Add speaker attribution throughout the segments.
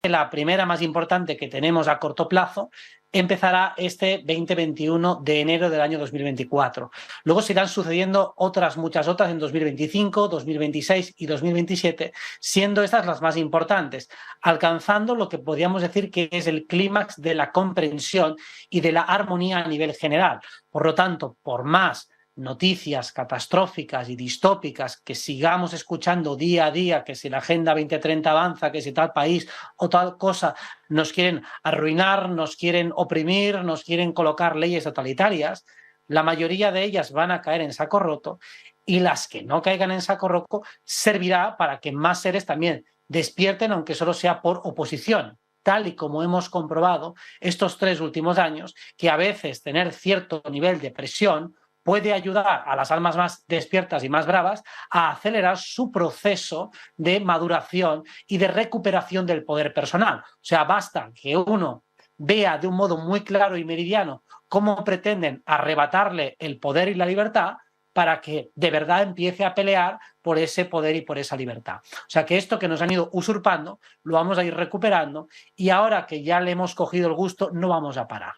Speaker 1: la primera más importante que tenemos a corto plazo, empezará este 2021 de enero del año 2024. Luego se irán sucediendo muchas otras en 2025, 2026 y 2027, siendo estas las más importantes, alcanzando lo que podríamos decir que es el clímax de la comprensión y de la armonía a nivel general. Por lo tanto, por más noticias catastróficas y distópicas que sigamos escuchando día a día, que si la Agenda 2030 avanza, que si tal país o tal cosa nos quieren arruinar, nos quieren oprimir, nos quieren colocar leyes totalitarias, la mayoría de ellas van a caer en saco roto, y las que no caigan en saco roto servirá para que más seres también despierten, aunque solo sea por oposición, tal y como hemos comprobado estos 3 últimos años, que a veces tener cierto nivel de presión puede ayudar a las almas más despiertas y más bravas a acelerar su proceso de maduración y de recuperación del poder personal. O sea, basta que uno vea de un modo muy claro y meridiano cómo pretenden arrebatarle el poder y la libertad para que de verdad empiece a pelear por ese poder y por esa libertad. O sea, que esto que nos han ido usurpando lo vamos a ir recuperando, y ahora que ya le hemos cogido el gusto no vamos a parar.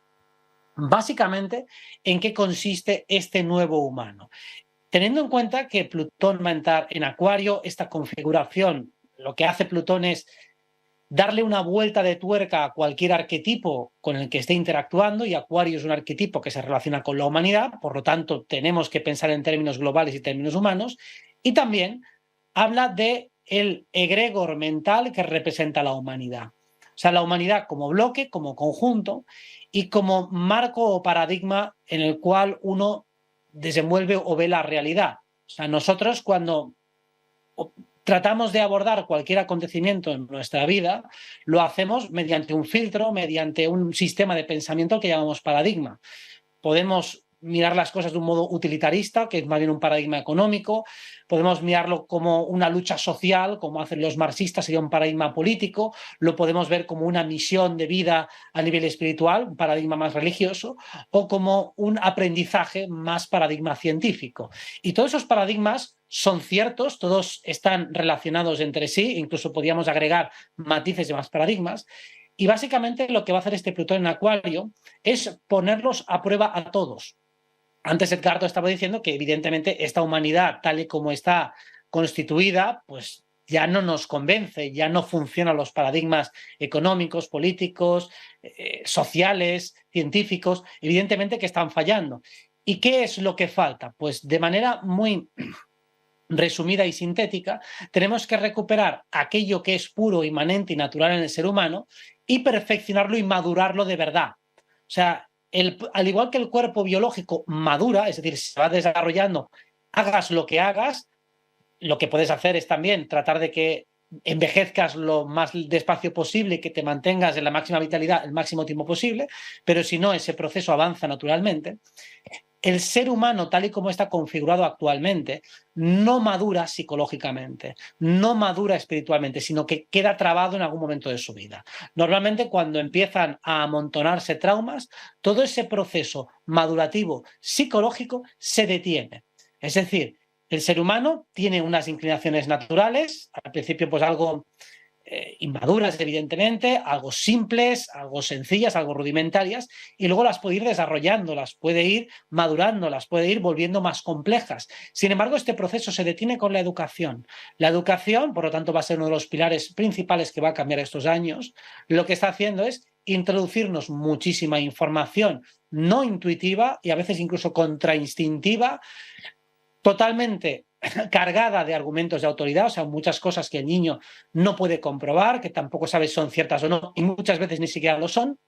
Speaker 1: Básicamente, ¿en qué consiste este nuevo humano? Teniendo en cuenta que Plutón va a entrar en Acuario, esta configuración, lo que hace Plutón es darle una vuelta de tuerca a cualquier arquetipo con el que esté interactuando, y Acuario es un arquetipo que se relaciona con la humanidad, por lo tanto tenemos que pensar en términos globales y términos humanos, y también habla de el egregor mental que representa la humanidad. O sea, la humanidad como bloque, como conjunto y como marco o paradigma en el cual uno desenvuelve o ve la realidad. O sea, nosotros cuando tratamos de abordar cualquier acontecimiento en nuestra vida, lo hacemos mediante un filtro, mediante un sistema de pensamiento que llamamos paradigma. Podemos mirar las cosas de un modo utilitarista, que es más bien un paradigma económico. Podemos mirarlo como una lucha social, como hacen los marxistas, sería un paradigma político. Lo podemos ver como una misión de vida a nivel espiritual, un paradigma más religioso, o como un aprendizaje más paradigma científico. Y todos esos paradigmas son ciertos, todos están relacionados entre sí, incluso podríamos agregar matices de más paradigmas. Y básicamente lo que va a hacer este Plutón en Acuario es ponerlos a prueba a todos. Antes Edgardo estaba diciendo que evidentemente esta humanidad tal y como está constituida, pues ya no nos convence, ya no funcionan los paradigmas económicos, políticos, sociales, científicos, evidentemente que están fallando. ¿Y qué es lo que falta? Pues de manera muy resumida y sintética, tenemos que recuperar aquello que es puro, inmanente y natural en el ser humano y perfeccionarlo y madurarlo de verdad. O sea, al igual que el cuerpo biológico madura, es decir, se va desarrollando, hagas lo que hagas, lo que puedes hacer es también tratar de que envejezcas lo más despacio posible y que te mantengas en la máxima vitalidad el máximo tiempo posible, pero si no, ese proceso avanza naturalmente. El ser humano, tal y como está configurado actualmente, no madura psicológicamente, no madura espiritualmente, sino que queda trabado en algún momento de su vida. Normalmente, cuando empiezan a amontonarse traumas, todo ese proceso madurativo psicológico se detiene. Es decir, el ser humano tiene unas inclinaciones naturales, al principio pues algo inmaduras, evidentemente, algo simples, algo sencillas, algo rudimentarias, y luego las puede ir desarrollando, las puede ir madurando, las puede ir volviendo más complejas. Sin embargo, este proceso se detiene con la educación. La educación, por lo tanto, va a ser uno de los pilares principales que va a cambiar estos años. Lo que está haciendo es introducirnos muchísima información no intuitiva y a veces incluso contrainstintiva, totalmente cargada de argumentos de autoridad, o sea, muchas cosas que el niño no puede comprobar, que tampoco sabe si son ciertas o no, y muchas veces ni siquiera lo son.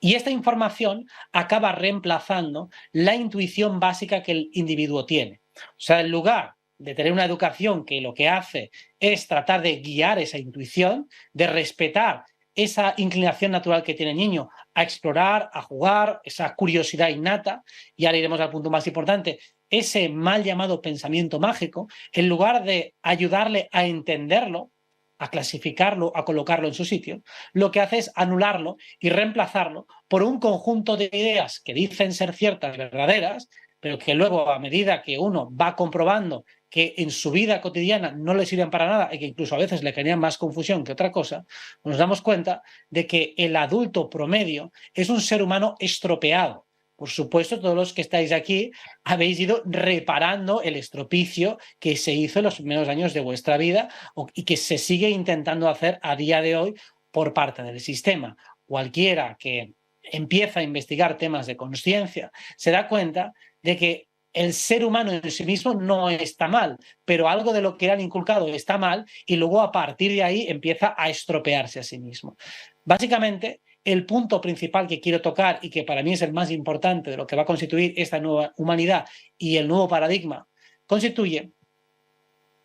Speaker 1: Y esta información acaba reemplazando la intuición básica que el individuo tiene. O sea, en lugar de tener una educación que lo que hace es tratar de guiar esa intuición, de respetar esa inclinación natural que tiene el niño a explorar, a jugar, esa curiosidad innata, y ahora iremos al punto más importante, ese mal llamado pensamiento mágico, en lugar de ayudarle a entenderlo, a clasificarlo, a colocarlo en su sitio, lo que hace es anularlo y reemplazarlo por un conjunto de ideas que dicen ser ciertas, verdaderas, pero que luego a medida que uno va comprobando que en su vida cotidiana no le sirven para nada y que incluso a veces le crean más confusión que otra cosa, nos damos cuenta de que el adulto promedio es un ser humano estropeado. Por supuesto, todos los que estáis aquí habéis ido reparando el estropicio que se hizo en los primeros años de vuestra vida y que se sigue intentando hacer a día de hoy por parte del sistema. Cualquiera que empieza a investigar temas de conciencia se da cuenta de que el ser humano en sí mismo no está mal, pero algo de lo que le han inculcado está mal y luego a partir de ahí empieza a estropearse a sí mismo. Básicamente, el punto principal que quiero tocar y que para mí es el más importante de lo que va a constituir esta nueva humanidad y el nuevo paradigma, constituye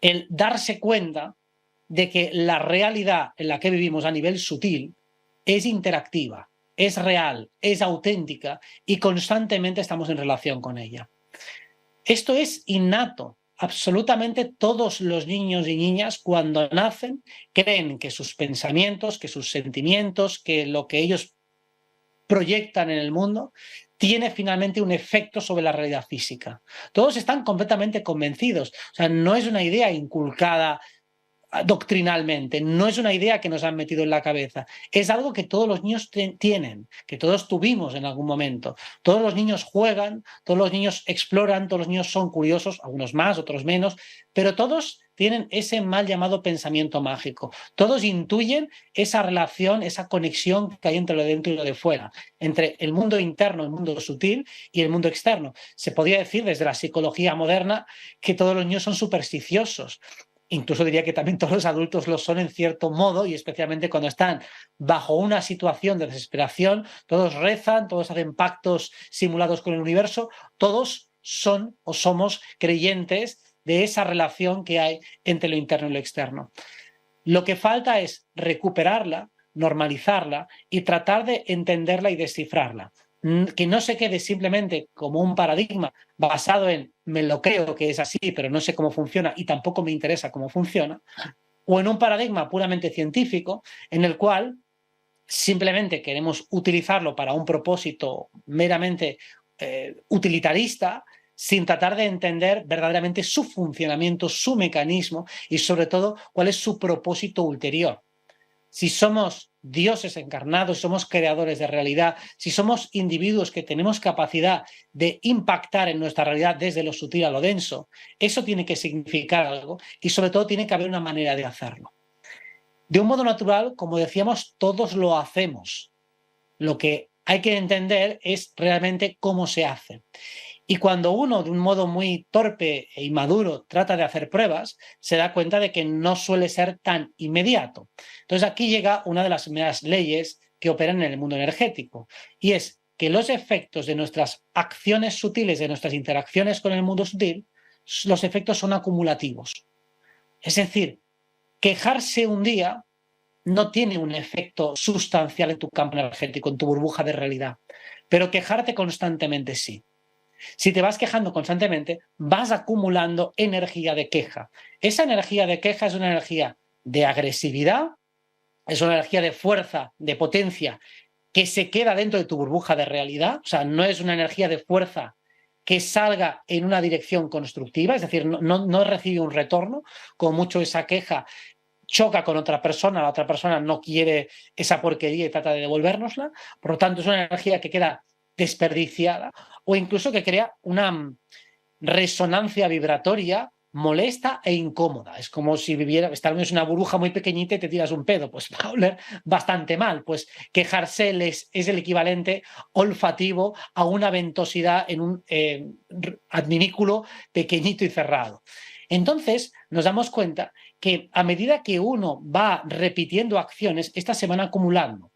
Speaker 1: el darse cuenta de que la realidad en la que vivimos a nivel sutil es interactiva, es real, es auténtica y constantemente estamos en relación con ella. Esto es innato. Absolutamente todos los niños y niñas cuando nacen creen que sus pensamientos, que sus sentimientos, que lo que ellos proyectan en el mundo tiene finalmente un efecto sobre la realidad física. Todos están completamente convencidos. O sea, no es una idea inculcada doctrinalmente, no es una idea que nos han metido en la cabeza, es algo que todos los niños tienen, que todos tuvimos en algún momento. Todos los niños juegan, todos los niños exploran, todos los niños son curiosos, algunos más, otros menos, pero todos tienen ese mal llamado pensamiento mágico. Todos intuyen esa relación, esa conexión que hay entre lo de dentro y lo de fuera, entre el mundo interno, el mundo sutil y el mundo externo. Se podría decir desde la psicología moderna que todos los niños son supersticiosos. Incluso diría que también todos los adultos lo son en cierto modo y especialmente cuando están bajo una situación de desesperación, todos rezan, todos hacen pactos simulados con el universo, todos son o somos creyentes de esa relación que hay entre lo interno y lo externo. Lo que falta es recuperarla, normalizarla y tratar de entenderla y descifrarla. Que no se quede simplemente como un paradigma basado en me lo creo que es así, pero no sé cómo funciona y tampoco me interesa cómo funciona, o en un paradigma puramente científico en el cual simplemente queremos utilizarlo para un propósito meramente utilitarista, sin tratar de entender verdaderamente su funcionamiento, su mecanismo y sobre todo cuál es su propósito ulterior. Si somos dioses encarnados, somos creadores de realidad, si somos individuos que tenemos capacidad de impactar en nuestra realidad desde lo sutil a lo denso, eso tiene que significar algo y sobre todo tiene que haber una manera de hacerlo. De un modo natural, como decíamos, todos lo hacemos. Lo que hay que entender es realmente cómo se hace. Y cuando uno, de un modo muy torpe e inmaduro, trata de hacer pruebas, se da cuenta de que no suele ser tan inmediato. Entonces aquí llega una de las primeras leyes que operan en el mundo energético, y es que los efectos de nuestras acciones sutiles, de nuestras interacciones con el mundo sutil, los efectos son acumulativos. Es decir, quejarse un día no tiene un efecto sustancial en tu campo energético, en tu burbuja de realidad, pero quejarte constantemente sí. Si te vas quejando constantemente, vas acumulando energía de queja. Esa energía de queja es una energía de agresividad, es una energía de fuerza, de potencia, que se queda dentro de tu burbuja de realidad. O sea, no es una energía de fuerza que salga en una dirección constructiva, es decir, no recibe un retorno, como mucho esa queja choca con otra persona, la otra persona no quiere esa porquería y trata de devolvérnosla. Por lo tanto, es una energía que queda desperdiciada o incluso que crea una resonancia vibratoria molesta e incómoda. Es como si estás en una burbuja muy pequeñita y te tiras un pedo, pues va a oler bastante mal. Pues quejarse es el equivalente olfativo a una ventosidad en un adminículo pequeñito y cerrado. Entonces nos damos cuenta que a medida que uno va repitiendo acciones, estas se van acumulando.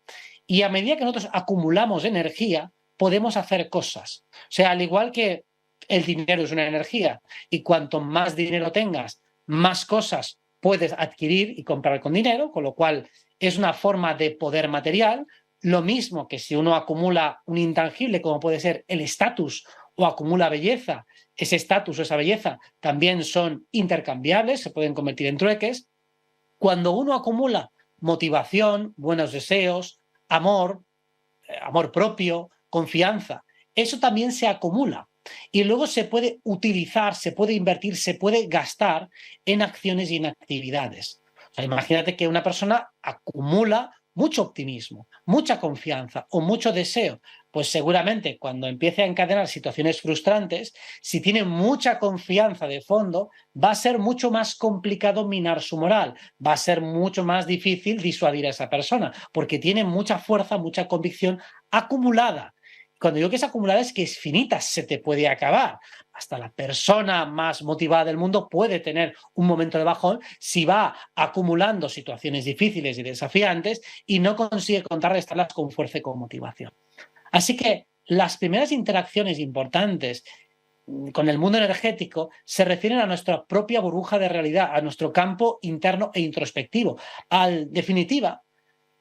Speaker 1: Y a medida que nosotros acumulamos energía, podemos hacer cosas. O sea, al igual que el dinero es una energía y cuanto más dinero tengas, más cosas puedes adquirir y comprar con dinero, con lo cual es una forma de poder material. Lo mismo que si uno acumula un intangible como puede ser el estatus o acumula belleza, ese estatus o esa belleza también son intercambiables, se pueden convertir en trueques. Cuando uno acumula motivación, buenos deseos, amor propio, confianza, eso también se acumula. y luego se puede utilizar, se puede invertir, se puede gastar en acciones y en actividades. O sea, imagínate que una persona acumula mucho optimismo, mucha confianza o mucho deseo, pues seguramente cuando empiece a encadenar situaciones frustrantes, si tiene mucha confianza de fondo, va a ser mucho más complicado minar su moral, va a ser mucho más difícil disuadir a esa persona, porque tiene mucha fuerza, mucha convicción acumulada. Cuando digo que es acumulada es que es finita, se te puede acabar. Hasta la persona más motivada del mundo puede tener un momento de bajón si va acumulando situaciones difíciles y desafiantes y no consigue contrarrestarlas con fuerza y con motivación. Así que las primeras interacciones importantes con el mundo energético se refieren a nuestra propia burbuja de realidad, a nuestro campo interno e introspectivo, definitiva,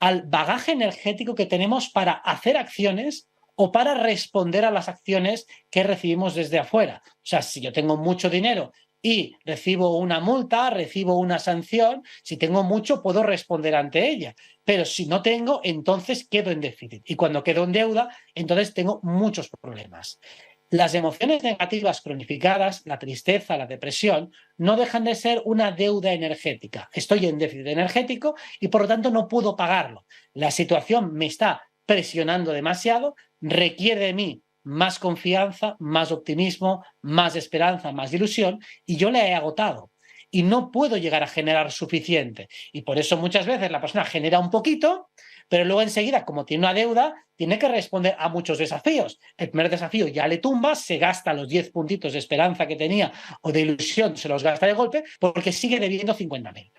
Speaker 1: al bagaje energético que tenemos para hacer acciones o para responder a las acciones que recibimos desde afuera. O sea, si yo tengo mucho dinero y recibo una multa, recibo una sanción, si tengo mucho puedo responder ante ella, pero si no tengo, entonces quedo en déficit. Y cuando quedo en deuda, entonces tengo muchos problemas. Las emociones negativas cronificadas, la tristeza, la depresión, no dejan de ser una deuda energética. Estoy en déficit energético y por lo tanto no puedo pagarlo. La situación me está presionando demasiado, requiere de mí más confianza, más optimismo, más esperanza, más ilusión, y yo la he agotado. Y no puedo llegar a generar suficiente. Y por eso muchas veces la persona genera un poquito, pero luego enseguida, como tiene una deuda, tiene que responder a muchos desafíos. El primer desafío ya le tumba, se gasta los 10 puntitos de esperanza que tenía o de ilusión, se los gasta de golpe porque sigue debiendo 50.000.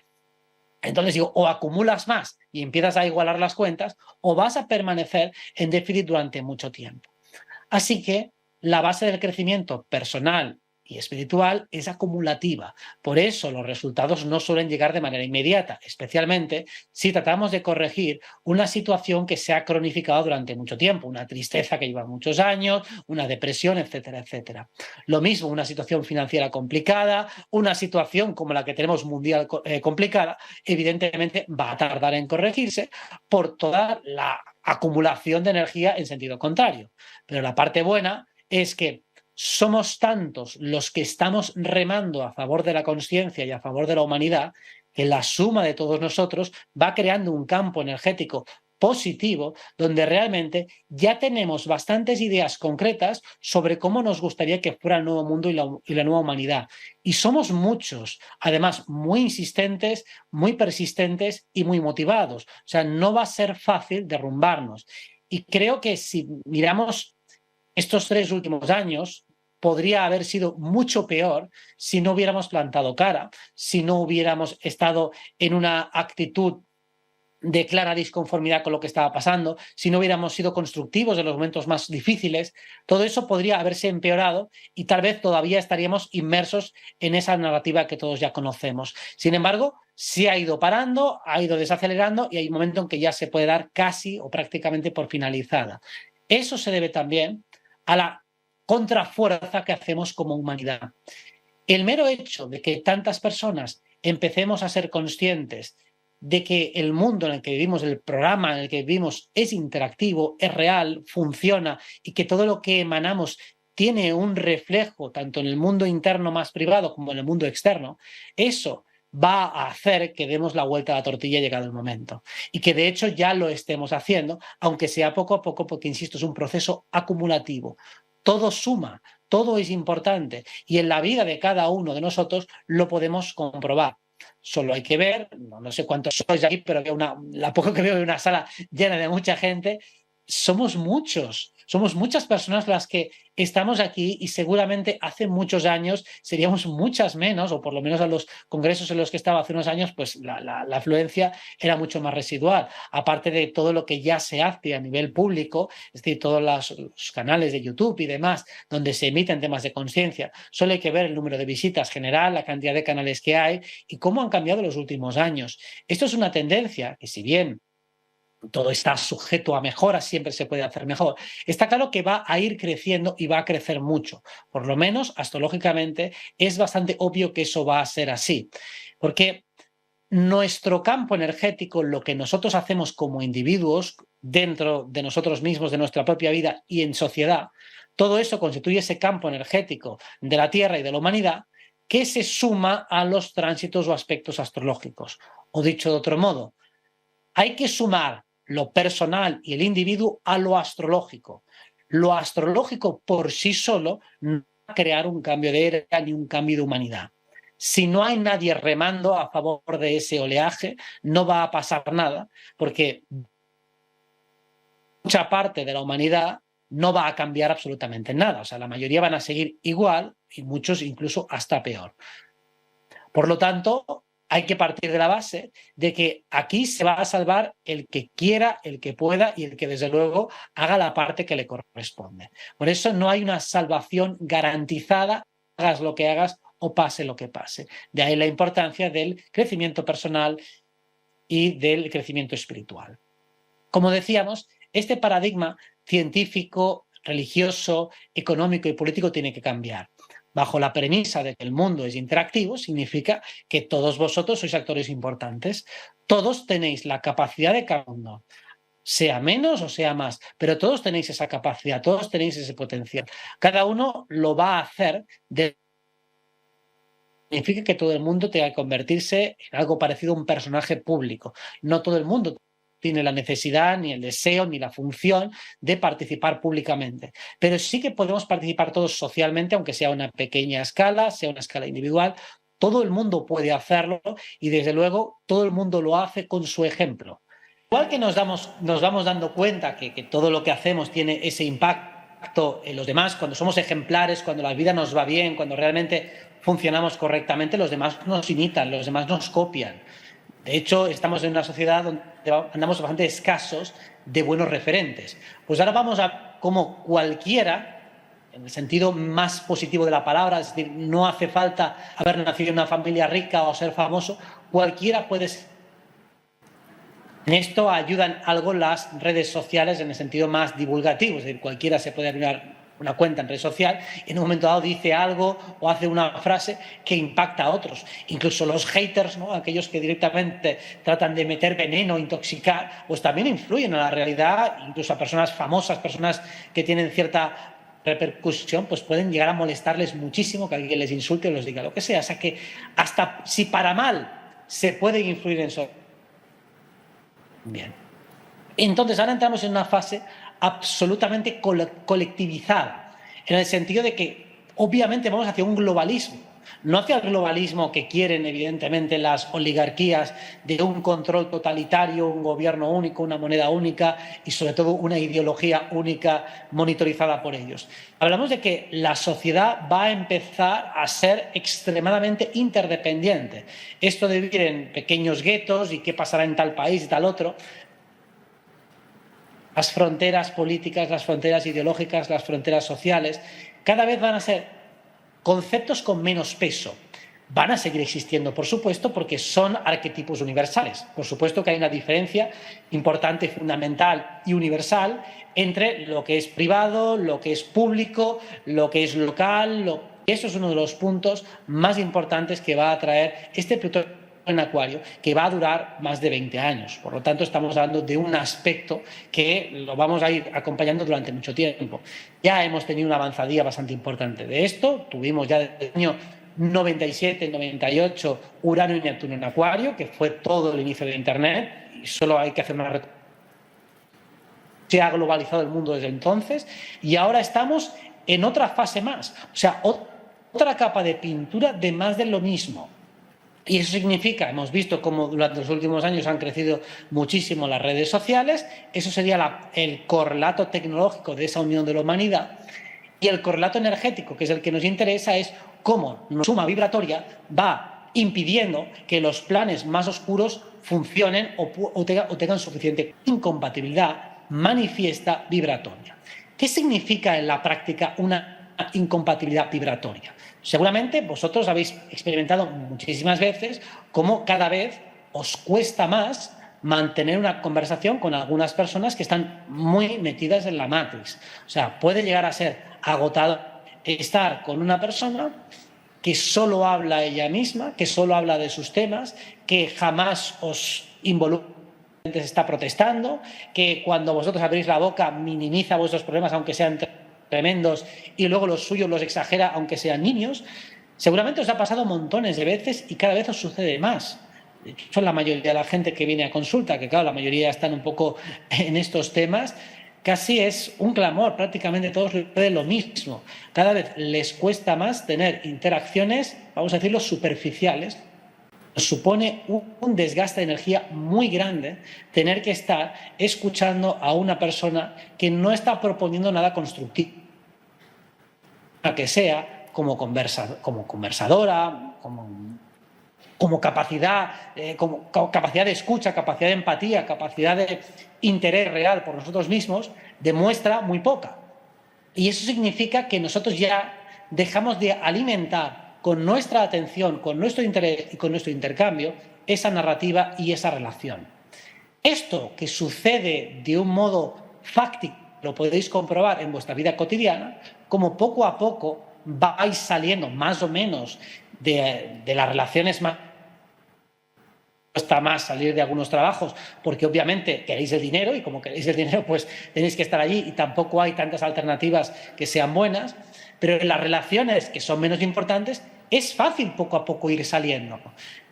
Speaker 1: Entonces digo, o acumulas más y empiezas a igualar las cuentas, o vas a permanecer en déficit durante mucho tiempo. Así que la base del crecimiento personal y espiritual es acumulativa. Por eso los resultados no suelen llegar de manera inmediata, especialmente si tratamos de corregir una situación que se ha cronificado durante mucho tiempo, una tristeza que lleva muchos años, una depresión, etcétera, etcétera. Lo mismo, una situación financiera complicada, una situación como la que tenemos mundial complicada, evidentemente va a tardar en corregirse por toda la acumulación de energía en sentido contrario. Pero la parte buena es que somos tantos los que estamos remando a favor de la conciencia y a favor de la humanidad que la suma de todos nosotros va creando un campo energético positivo donde realmente ya tenemos bastantes ideas concretas sobre cómo nos gustaría que fuera el nuevo mundo y la nueva humanidad. Y somos muchos, además muy insistentes, muy persistentes y muy motivados. O sea, no va a ser fácil derrumbarnos. Y creo que si miramos estos 3 últimos años, podría haber sido mucho peor si no hubiéramos plantado cara, si no hubiéramos estado en una actitud de clara disconformidad con lo que estaba pasando, si no hubiéramos sido constructivos en los momentos más difíciles, todo eso podría haberse empeorado y tal vez todavía estaríamos inmersos en esa narrativa que todos ya conocemos. Sin embargo, se ha ido parando, ha ido desacelerando y hay un momento en que ya se puede dar casi o prácticamente por finalizada. Eso se debe también a la contrafuerza que hacemos como humanidad. El mero hecho de que tantas personas empecemos a ser conscientes de que el mundo en el que vivimos, el programa en el que vivimos es interactivo, es real, funciona y que todo lo que emanamos tiene un reflejo tanto en el mundo interno más privado como en el mundo externo, eso va a hacer que demos la vuelta a la tortilla llegado el momento. Y que de hecho ya lo estemos haciendo, aunque sea poco a poco, porque insisto, es un proceso acumulativo. Todo suma, todo es importante y en la vida de cada uno de nosotros lo podemos comprobar. Solo hay que ver, no sé cuántos sois aquí, pero la poco que veo de una sala llena de mucha gente, somos muchas personas las que estamos aquí y seguramente hace muchos años seríamos muchas menos, o por lo menos a los congresos en los que estaba hace unos años, pues la afluencia era mucho más residual, aparte de todo lo que ya se hace a nivel público, es decir, todos los canales de YouTube y demás, donde se emiten temas de conciencia. Solo hay que ver el número de visitas general, la cantidad de canales que hay y cómo han cambiado los últimos años. Esto es una tendencia que, si bien todo está sujeto a mejoras, siempre se puede hacer mejor. Está claro que va a ir creciendo y va a crecer mucho. Por lo menos, astrológicamente, es bastante obvio que eso va a ser así. Porque nuestro campo energético, lo que nosotros hacemos como individuos, dentro de nosotros mismos, de nuestra propia vida y en sociedad, Todo eso constituye ese campo energético de la Tierra y de la humanidad que se suma a los tránsitos o aspectos astrológicos. O dicho de otro modo, hay que sumar lo personal y el individuo a lo astrológico. Lo astrológico por sí solo no va a crear un cambio de era ni un cambio de humanidad. Si no hay nadie remando a favor de ese oleaje, no va a pasar nada, porque mucha parte de la humanidad no va a cambiar absolutamente nada. O sea, la mayoría van a seguir igual y muchos incluso hasta peor. Por lo tanto, hay que partir de la base de que aquí se va a salvar el que quiera, el que pueda y el que desde luego haga la parte que le corresponde. Por eso no hay una salvación garantizada, hagas lo que hagas o pase lo que pase. De ahí la importancia del crecimiento personal y del crecimiento espiritual. Como decíamos, este paradigma científico, religioso, económico y político tiene que cambiar. Bajo la premisa de que el mundo es interactivo, significa que todos vosotros sois actores importantes. Todos tenéis la capacidad de cada uno, sea menos o sea más, pero todos tenéis esa capacidad, todos tenéis ese potencial. Cada uno lo va a hacer significa que todo el mundo tenga que convertirse en algo parecido a un personaje público. No todo el mundo tiene la necesidad, ni el deseo, ni la función de participar públicamente. Pero sí que podemos participar todos socialmente, aunque sea a una pequeña escala, sea una escala individual. Todo el mundo puede hacerlo y, desde luego, todo el mundo lo hace con su ejemplo. Igual que nos vamos dando cuenta que todo lo que hacemos tiene ese impacto en los demás, cuando somos ejemplares, cuando la vida nos va bien, cuando realmente funcionamos correctamente, los demás nos imitan, los demás nos copian. De hecho, estamos en una sociedad donde andamos bastante escasos de buenos referentes. Pues ahora vamos a cómo cualquiera, en el sentido más positivo de la palabra, es decir, no hace falta haber nacido en una familia rica o ser famoso, cualquiera puede ser. En esto ayudan algo las redes sociales en el sentido más divulgativo, es decir, cualquiera se puede abrir una cuenta en red social y en un momento dado dice algo o hace una frase que impacta a otros. Incluso los haters, ¿no? Aquellos que directamente tratan de meter veneno, intoxicar, pues también influyen en la realidad, incluso a personas famosas, personas que tienen cierta repercusión, pues pueden llegar a molestarles muchísimo que alguien les insulte o les diga lo que sea. O sea que hasta si para mal se puede influir en eso. Bien. Entonces ahora entramos en una fase absolutamente colectivizada, en el sentido de que obviamente vamos hacia un globalismo, no hacia el globalismo que quieren evidentemente las oligarquías de un control totalitario, un gobierno único, una moneda única y sobre todo una ideología única monitorizada por ellos. Hablamos de que la sociedad va a empezar a ser extremadamente interdependiente. Esto de vivir en pequeños guetos y qué pasará en tal país y tal otro. Las fronteras políticas, las fronteras ideológicas, las fronteras sociales, cada vez van a ser conceptos con menos peso. Van a seguir existiendo, por supuesto, porque son arquetipos universales. Por supuesto que hay una diferencia importante, fundamental y universal entre lo que es privado, lo que es público, lo que es local. Eso es uno de los puntos más importantes que va a traer este Plutón en Acuario, que va a durar más de 20 años. Por lo tanto, estamos hablando de un aspecto que lo vamos a ir acompañando durante mucho tiempo. Ya hemos tenido una avanzadilla bastante importante de esto. Tuvimos ya desde el año 97, 98, Urano y Neptuno en Acuario, que fue todo el inicio de Internet. Y solo hay que hacer una recorrido. Se ha globalizado el mundo desde entonces y ahora estamos en otra fase más. O sea, otra capa de pintura de más de lo mismo. Y eso significa, hemos visto cómo durante los últimos años han crecido muchísimo las redes sociales, eso sería el correlato tecnológico de esa unión de la humanidad, y el correlato energético, que es el que nos interesa, es cómo la suma vibratoria va impidiendo que los planes más oscuros funcionen o tengan suficiente incompatibilidad manifiesta vibratoria. ¿Qué significa en la práctica una incompatibilidad vibratoria? Seguramente vosotros habéis experimentado muchísimas veces cómo cada vez os cuesta más mantener una conversación con algunas personas que están muy metidas en la Matrix. O sea, puede llegar a ser agotador estar con una persona que solo habla ella misma, que solo habla de sus temas, que jamás os involucra, se está protestando, que cuando vosotros abrís la boca minimiza vuestros problemas, aunque sean
Speaker 2: tremendos y luego los suyos los exagera aunque sean niños. Seguramente os ha pasado montones de veces y cada vez os sucede más. Son la mayoría de la gente que viene a consulta, que claro, la mayoría están un poco en estos temas. Casi es un clamor, prácticamente todos de lo mismo. Cada vez les cuesta más tener interacciones, vamos a decirlo, superficiales. Supone un desgaste de energía muy grande tener que estar escuchando a una persona que no está proponiendo nada constructivo, que sea como conversadora, como capacidad de escucha, capacidad de empatía, capacidad de interés real por nosotros mismos, demuestra muy poca. Y eso significa que nosotros ya dejamos de alimentar con nuestra atención, con nuestro interés y con nuestro intercambio esa narrativa y esa relación. Esto que sucede de un modo fáctico, lo podéis comprobar en vuestra vida cotidiana, como poco a poco vais saliendo más o menos de las relaciones más. Cuesta más salir de algunos trabajos porque obviamente queréis el dinero y como queréis el dinero pues tenéis que estar allí y tampoco hay tantas alternativas que sean buenas, pero en las relaciones que son menos importantes es fácil poco a poco ir saliendo.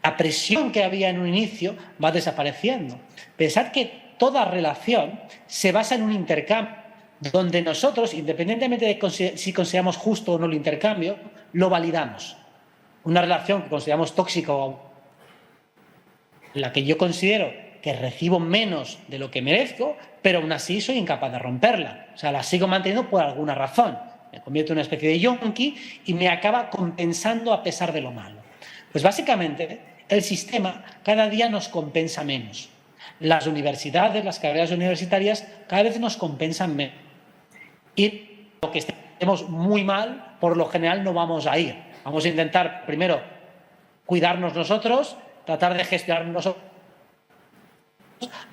Speaker 2: La presión que había en un inicio va desapareciendo. Pensad que toda relación se basa en un intercambio donde nosotros, independientemente de si consideramos justo o no el intercambio, lo validamos. Una relación que consideramos tóxica o la que yo considero que recibo menos de lo que merezco, pero aún así soy incapaz de romperla. O sea, la sigo manteniendo por alguna razón. Me convierto en una especie de yonki y me acaba compensando a pesar de lo malo. Pues básicamente el sistema cada día nos compensa menos. Las universidades, las carreras universitarias cada vez nos compensan menos. Y lo que estemos muy mal, por lo general no vamos a ir. Vamos a intentar primero cuidarnos nosotros, tratar de gestionar nosotros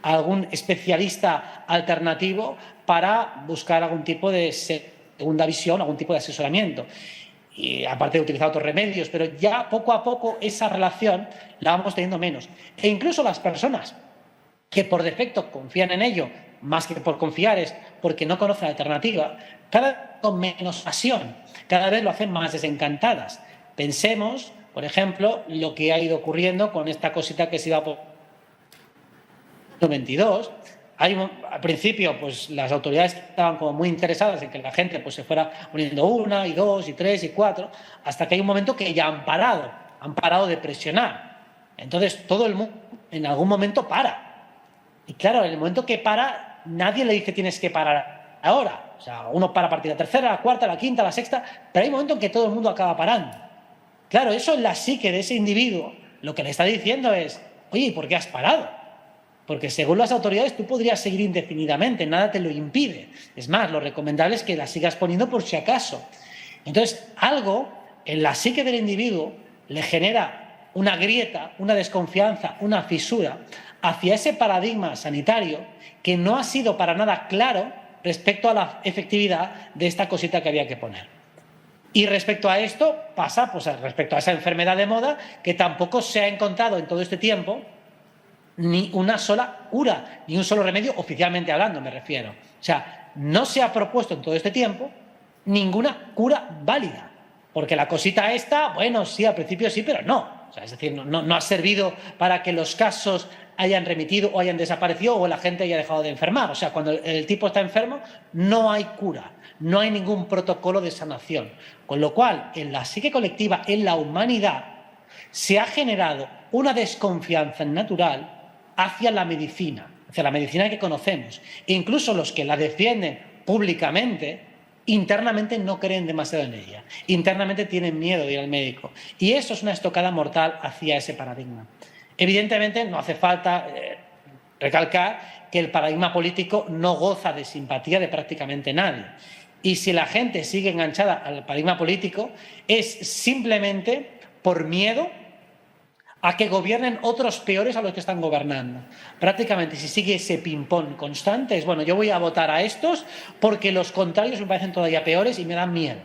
Speaker 2: a algún especialista alternativo para buscar algún tipo de segunda visión, algún tipo de asesoramiento. Y aparte de utilizar otros remedios, pero ya poco a poco esa relación la vamos teniendo menos. E incluso las personas que por defecto confían en ello, más que por confiar es porque no conocen la alternativa, cada vez con menos pasión, cada vez lo hacen más desencantadas. Pensemos, por ejemplo, lo que ha ido ocurriendo con esta cosita que se iba por 22. Al principio, pues las autoridades estaban como muy interesadas en que la gente pues, se fuera poniendo 1, y 2, y 3, y 4, hasta que hay un momento que ya han parado de presionar. Entonces, todo el mundo en algún momento para. Y claro, en el momento que para, nadie le dice tienes que parar ahora. O sea, uno para a partir de la tercera, la cuarta, la quinta, la sexta, pero hay un momento en que todo el mundo acaba parando. Claro, eso en la psique de ese individuo lo que le está diciendo es, oye, ¿y por qué has parado? Porque según las autoridades tú podrías seguir indefinidamente, nada te lo impide. Es más, lo recomendable es que la sigas poniendo por si acaso. Entonces, algo en la psique del individuo le genera una grieta, una desconfianza, una fisura hacia ese paradigma sanitario que no ha sido para nada claro respecto a la efectividad de esta cosita que había que poner. Y respecto a esto pasa, pues respecto a esa enfermedad de moda, que tampoco se ha encontrado en todo este tiempo ni una sola cura, ni un solo remedio, oficialmente hablando me refiero. O sea, no se ha propuesto en todo este tiempo ninguna cura válida, porque la cosita esta, bueno, sí, al principio sí, pero no. O sea, es decir, no ha servido para que los casos hayan remitido o hayan desaparecido o la gente haya dejado de enfermar. O sea, cuando el tipo está enfermo, no hay cura, no hay ningún protocolo de sanación. Con lo cual, en la psique colectiva, en la humanidad, se ha generado una desconfianza natural hacia la medicina que conocemos. E incluso los que la defienden públicamente, internamente no creen demasiado en ella. Internamente tienen miedo de ir al médico. Y eso es una estocada mortal hacia ese paradigma. Evidentemente, no hace falta recalcar que el paradigma político no goza de simpatía de prácticamente nadie. Y si la gente sigue enganchada al paradigma político, es simplemente por miedo a que gobiernen otros peores a los que están gobernando. Prácticamente, si sigue ese ping-pong constante, es bueno, yo voy a votar a estos porque los contrarios me parecen todavía peores y me dan miedo.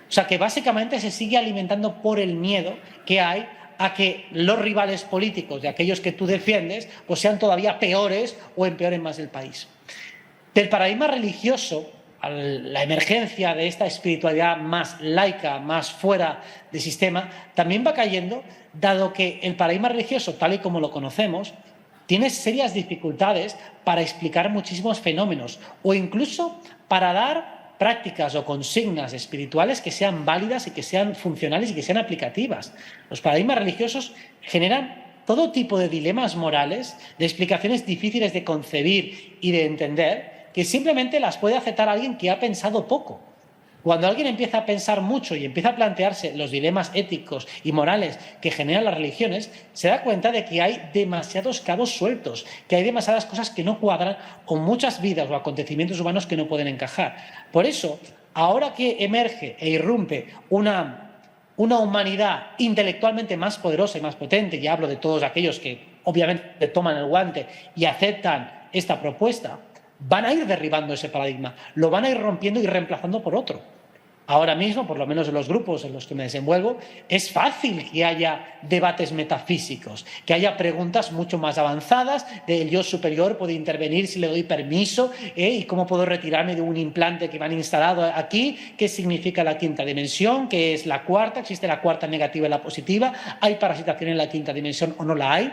Speaker 2: O sea que básicamente se sigue alimentando por el miedo que hay a que los rivales políticos de aquellos que tú defiendes pues sean todavía peores o empeoren más el país. Del paradigma religioso,
Speaker 1: la emergencia de esta espiritualidad más laica, más fuera del sistema, también va cayendo, dado que el paradigma religioso, tal y como lo conocemos, tiene serias dificultades para explicar muchísimos fenómenos o incluso para dar prácticas o consignas espirituales que sean válidas y que sean funcionales y que sean aplicativas. Los paradigmas religiosos generan todo tipo de dilemas morales, de explicaciones difíciles de concebir y de entender, que simplemente las puede aceptar alguien que ha pensado poco. Cuando alguien empieza a pensar mucho y empieza a plantearse los dilemas éticos y morales que generan las religiones, se da cuenta de que hay demasiados cabos sueltos, que hay demasiadas cosas que no cuadran con muchas vidas o acontecimientos humanos que no pueden encajar. Por eso, ahora que emerge e irrumpe una humanidad intelectualmente más poderosa y más potente, y hablo de todos aquellos que obviamente toman el guante y aceptan esta propuesta, van a ir derribando ese paradigma, lo van a ir rompiendo y reemplazando por otro. Ahora mismo, por lo menos en los grupos en los que me desenvuelvo, es fácil que haya debates metafísicos, que haya preguntas mucho más avanzadas del yo superior puede intervenir si le doy permiso, y cómo puedo retirarme de un implante que me han instalado aquí, qué significa la quinta dimensión, qué es la cuarta, existe la cuarta negativa y la positiva, hay parasitación en la quinta dimensión o no la hay.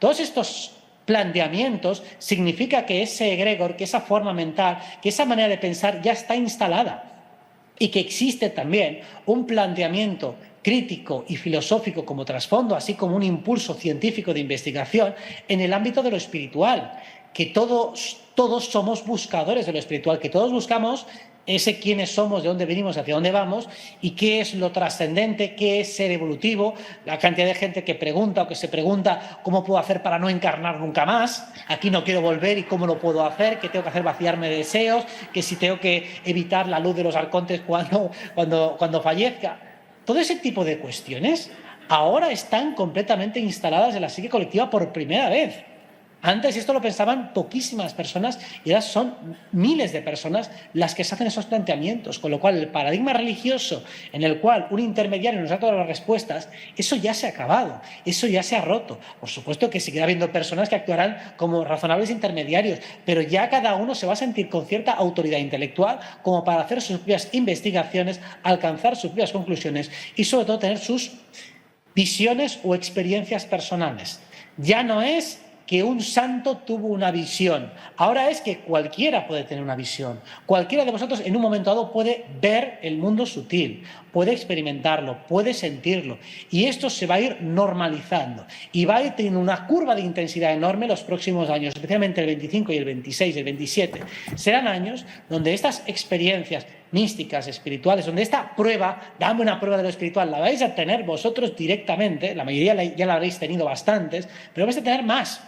Speaker 1: Todos estos planteamientos significa que ese egregor, que esa forma mental, que esa manera de pensar ya está instalada y que existe también un planteamiento crítico y filosófico como trasfondo, así como un impulso científico de investigación en el ámbito de lo espiritual, que todos somos buscadores de lo espiritual, que todos buscamos ese quiénes somos, de dónde venimos, hacia dónde vamos y qué es lo trascendente, qué es ser evolutivo. La cantidad de gente que pregunta o que se pregunta cómo puedo hacer para no encarnar nunca más, aquí no quiero volver y cómo lo puedo hacer, qué tengo que hacer, vaciarme de deseos, que si tengo que evitar la luz de los arcontes cuando fallezca. Todo ese tipo de cuestiones ahora están completamente instaladas en la psique colectiva por primera vez. Antes esto lo pensaban poquísimas personas y ahora son miles de personas las que se hacen esos planteamientos, con lo cual el paradigma religioso en el cual un intermediario nos da todas las respuestas, eso ya se ha acabado, eso ya se ha roto. Por supuesto que seguirá habiendo personas que actuarán como razonables intermediarios, pero ya cada uno se va a sentir con cierta autoridad intelectual como para hacer sus propias investigaciones, alcanzar sus propias conclusiones y sobre todo tener sus visiones o experiencias personales. Ya no es que un santo tuvo una visión. Ahora es que cualquiera puede tener una visión. Cualquiera de vosotros en un momento dado puede ver el mundo sutil, puede experimentarlo, puede sentirlo. Y esto se va a ir normalizando y va a ir teniendo una curva de intensidad enorme los próximos años, especialmente el 25 y el 26 y el 27. Serán años donde estas experiencias místicas, espirituales, donde esta prueba, dame una prueba de lo espiritual, la vais a tener vosotros directamente, la mayoría ya la habréis tenido bastantes, pero vais a tener más.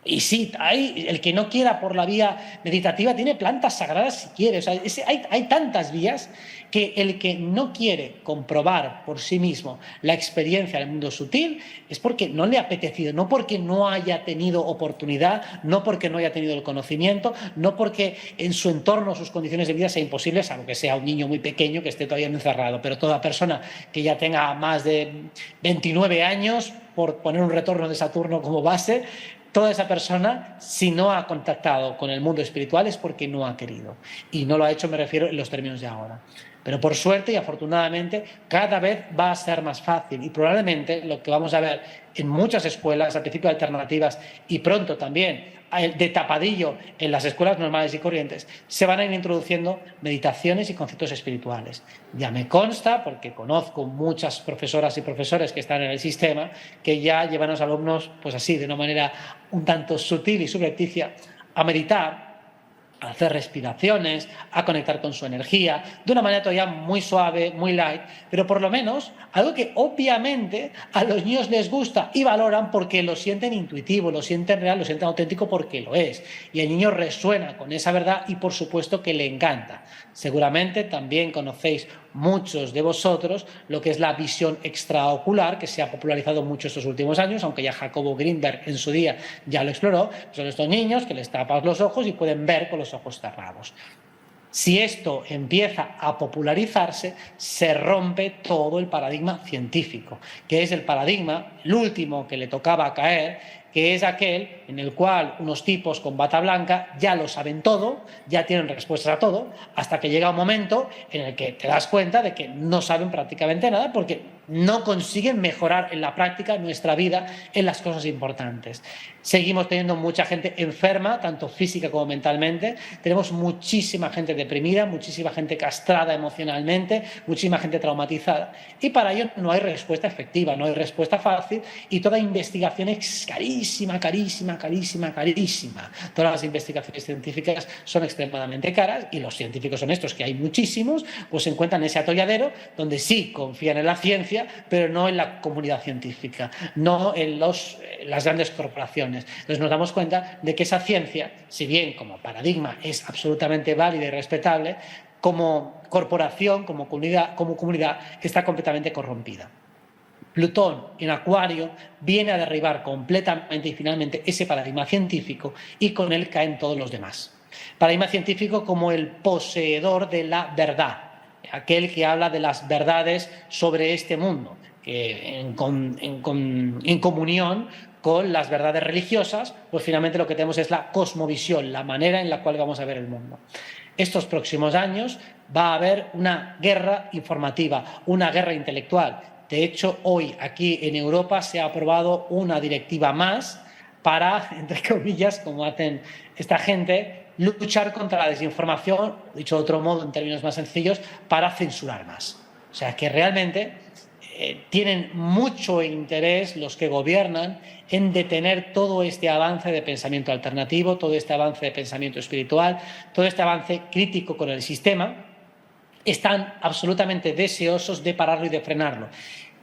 Speaker 1: Y sí, el que no quiera por la vía meditativa tiene plantas sagradas si quiere. O sea, hay tantas vías que el que no quiere comprobar por sí mismo la experiencia del mundo sutil es porque no le ha apetecido, no porque no haya tenido oportunidad, no porque no haya tenido el conocimiento, no porque en su entorno sus condiciones de vida sean imposibles, salvo que sea un niño muy pequeño que esté todavía encerrado. Pero toda persona que ya tenga más de 29 años, por poner un retorno de Saturno como base, toda esa persona, si no ha contactado con el mundo espiritual, es porque no ha querido. Y no lo ha hecho, me refiero, en los términos de ahora. Pero por suerte y afortunadamente, cada vez va a ser más fácil. Y probablemente lo que vamos a ver en muchas escuelas, al principio alternativas y pronto también de tapadillo en las escuelas normales y corrientes, se van a ir introduciendo meditaciones y conceptos espirituales. Ya me consta, porque conozco muchas profesoras y profesores que están en el sistema, que ya llevan a los alumnos, pues así, de una manera un tanto sutil y subrepticia, a meditar, a hacer respiraciones, a conectar con su energía, de una manera todavía muy suave, muy light, pero por lo menos algo que obviamente a los niños les gusta y valoran porque lo sienten intuitivo, lo sienten real, lo sienten auténtico porque lo es. Y el niño resuena con esa verdad y por supuesto que le encanta. Seguramente también conocéis muchos de vosotros lo que es la visión extraocular, que se ha popularizado mucho estos últimos años, aunque ya Jacobo Greenberg en su día ya lo exploró. Son estos niños que les tapas los ojos y pueden ver con los ojos cerrados. Si esto empieza a popularizarse, se rompe todo el paradigma científico, que es el paradigma, el último que le tocaba caer, que es aquel en el cual unos tipos con bata blanca ya lo saben todo, ya tienen respuestas a todo, hasta que llega un momento en el que te das cuenta de que no saben prácticamente nada porque no consiguen mejorar en la práctica nuestra vida en las cosas importantes. Seguimos teniendo mucha gente enferma, tanto física como mentalmente. Tenemos muchísima gente deprimida, muchísima gente castrada emocionalmente, muchísima gente traumatizada. Y para ello no hay respuesta efectiva, no hay respuesta fácil y toda investigación es carísima, carísima, carísima, carísima. Todas las investigaciones científicas son extremadamente caras y los científicos honestos, que hay muchísimos, pues se encuentran en ese atolladero donde sí confían en la ciencia, pero no en la comunidad científica, no en las grandes corporaciones. Entonces nos damos cuenta de que esa ciencia, si bien como paradigma es absolutamente válida y respetable, como corporación, como comunidad está completamente corrompida. Plutón en Acuario viene a derribar completamente y finalmente ese paradigma científico y con él caen todos los demás. Paradigma científico como el poseedor de la verdad, aquel que habla de las verdades sobre este mundo, que en comunión con las verdades religiosas, pues finalmente lo que tenemos es la cosmovisión, la manera en la cual vamos a ver el mundo. Estos próximos años va a haber una guerra informativa, una guerra intelectual. De hecho, hoy aquí en Europa se ha aprobado una directiva más para, entre comillas, como hacen esta gente, luchar contra la desinformación, dicho de otro modo, en términos más sencillos, para censurar más. O sea, que realmente tienen mucho interés los que gobiernan en detener todo este avance de pensamiento alternativo, todo este avance de pensamiento espiritual, todo este avance crítico con el sistema. Están absolutamente deseosos de pararlo y de frenarlo.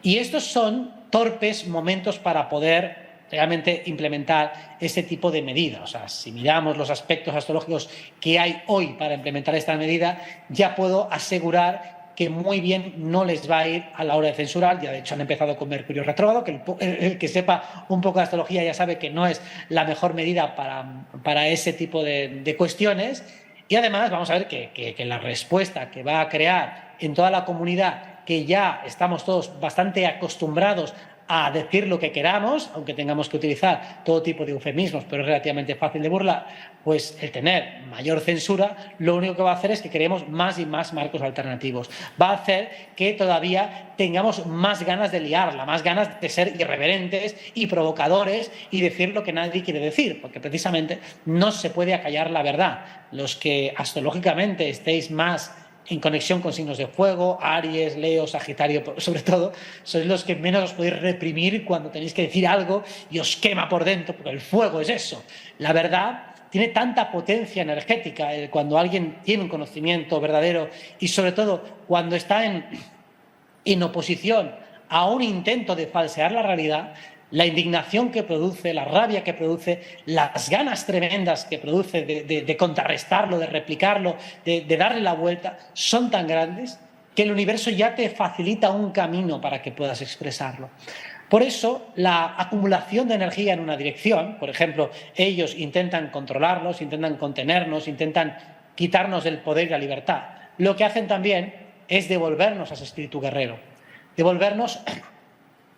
Speaker 1: Y estos son torpes momentos para poder realmente implementar este tipo de medidas. O sea, si miramos los aspectos astrológicos que hay hoy para implementar esta medida, ya puedo asegurar que muy bien no les va a ir a la hora de censurar. Ya de hecho han empezado con Mercurio retrógrado, que el que sepa un poco de astrología ya sabe que no es la mejor medida para ese tipo de cuestiones. Y además vamos a ver que la respuesta que va a crear en toda la comunidad, que ya estamos todos bastante acostumbrados a decir lo que queramos, aunque tengamos que utilizar todo tipo de eufemismos, pero es relativamente fácil de burlar, pues el tener mayor censura lo único que va a hacer es que creemos más y más marcos alternativos. Va a hacer que todavía tengamos más ganas de liarla, más ganas de ser irreverentes y provocadores y decir lo que nadie quiere decir, porque precisamente no se puede acallar la verdad. Los que astrológicamente estéis más en conexión con signos de fuego, Aries, Leo, Sagitario, sobre todo, sois los que menos os podéis reprimir cuando tenéis que decir algo y os quema por dentro, porque el fuego es eso. La verdad tiene tanta potencia energética cuando alguien tiene un conocimiento verdadero y sobre todo cuando está en oposición a un intento de falsear la realidad. La indignación que produce, la rabia que produce, las ganas tremendas que produce de contrarrestarlo, de replicarlo, de darle la vuelta, son tan grandes que el universo ya te facilita un camino para que puedas expresarlo. Por eso, la acumulación de energía en una dirección, por ejemplo, ellos intentan controlarnos, intentan contenernos, intentan quitarnos el poder y la libertad. Lo que hacen también es devolvernos a ese espíritu guerrero, devolvernos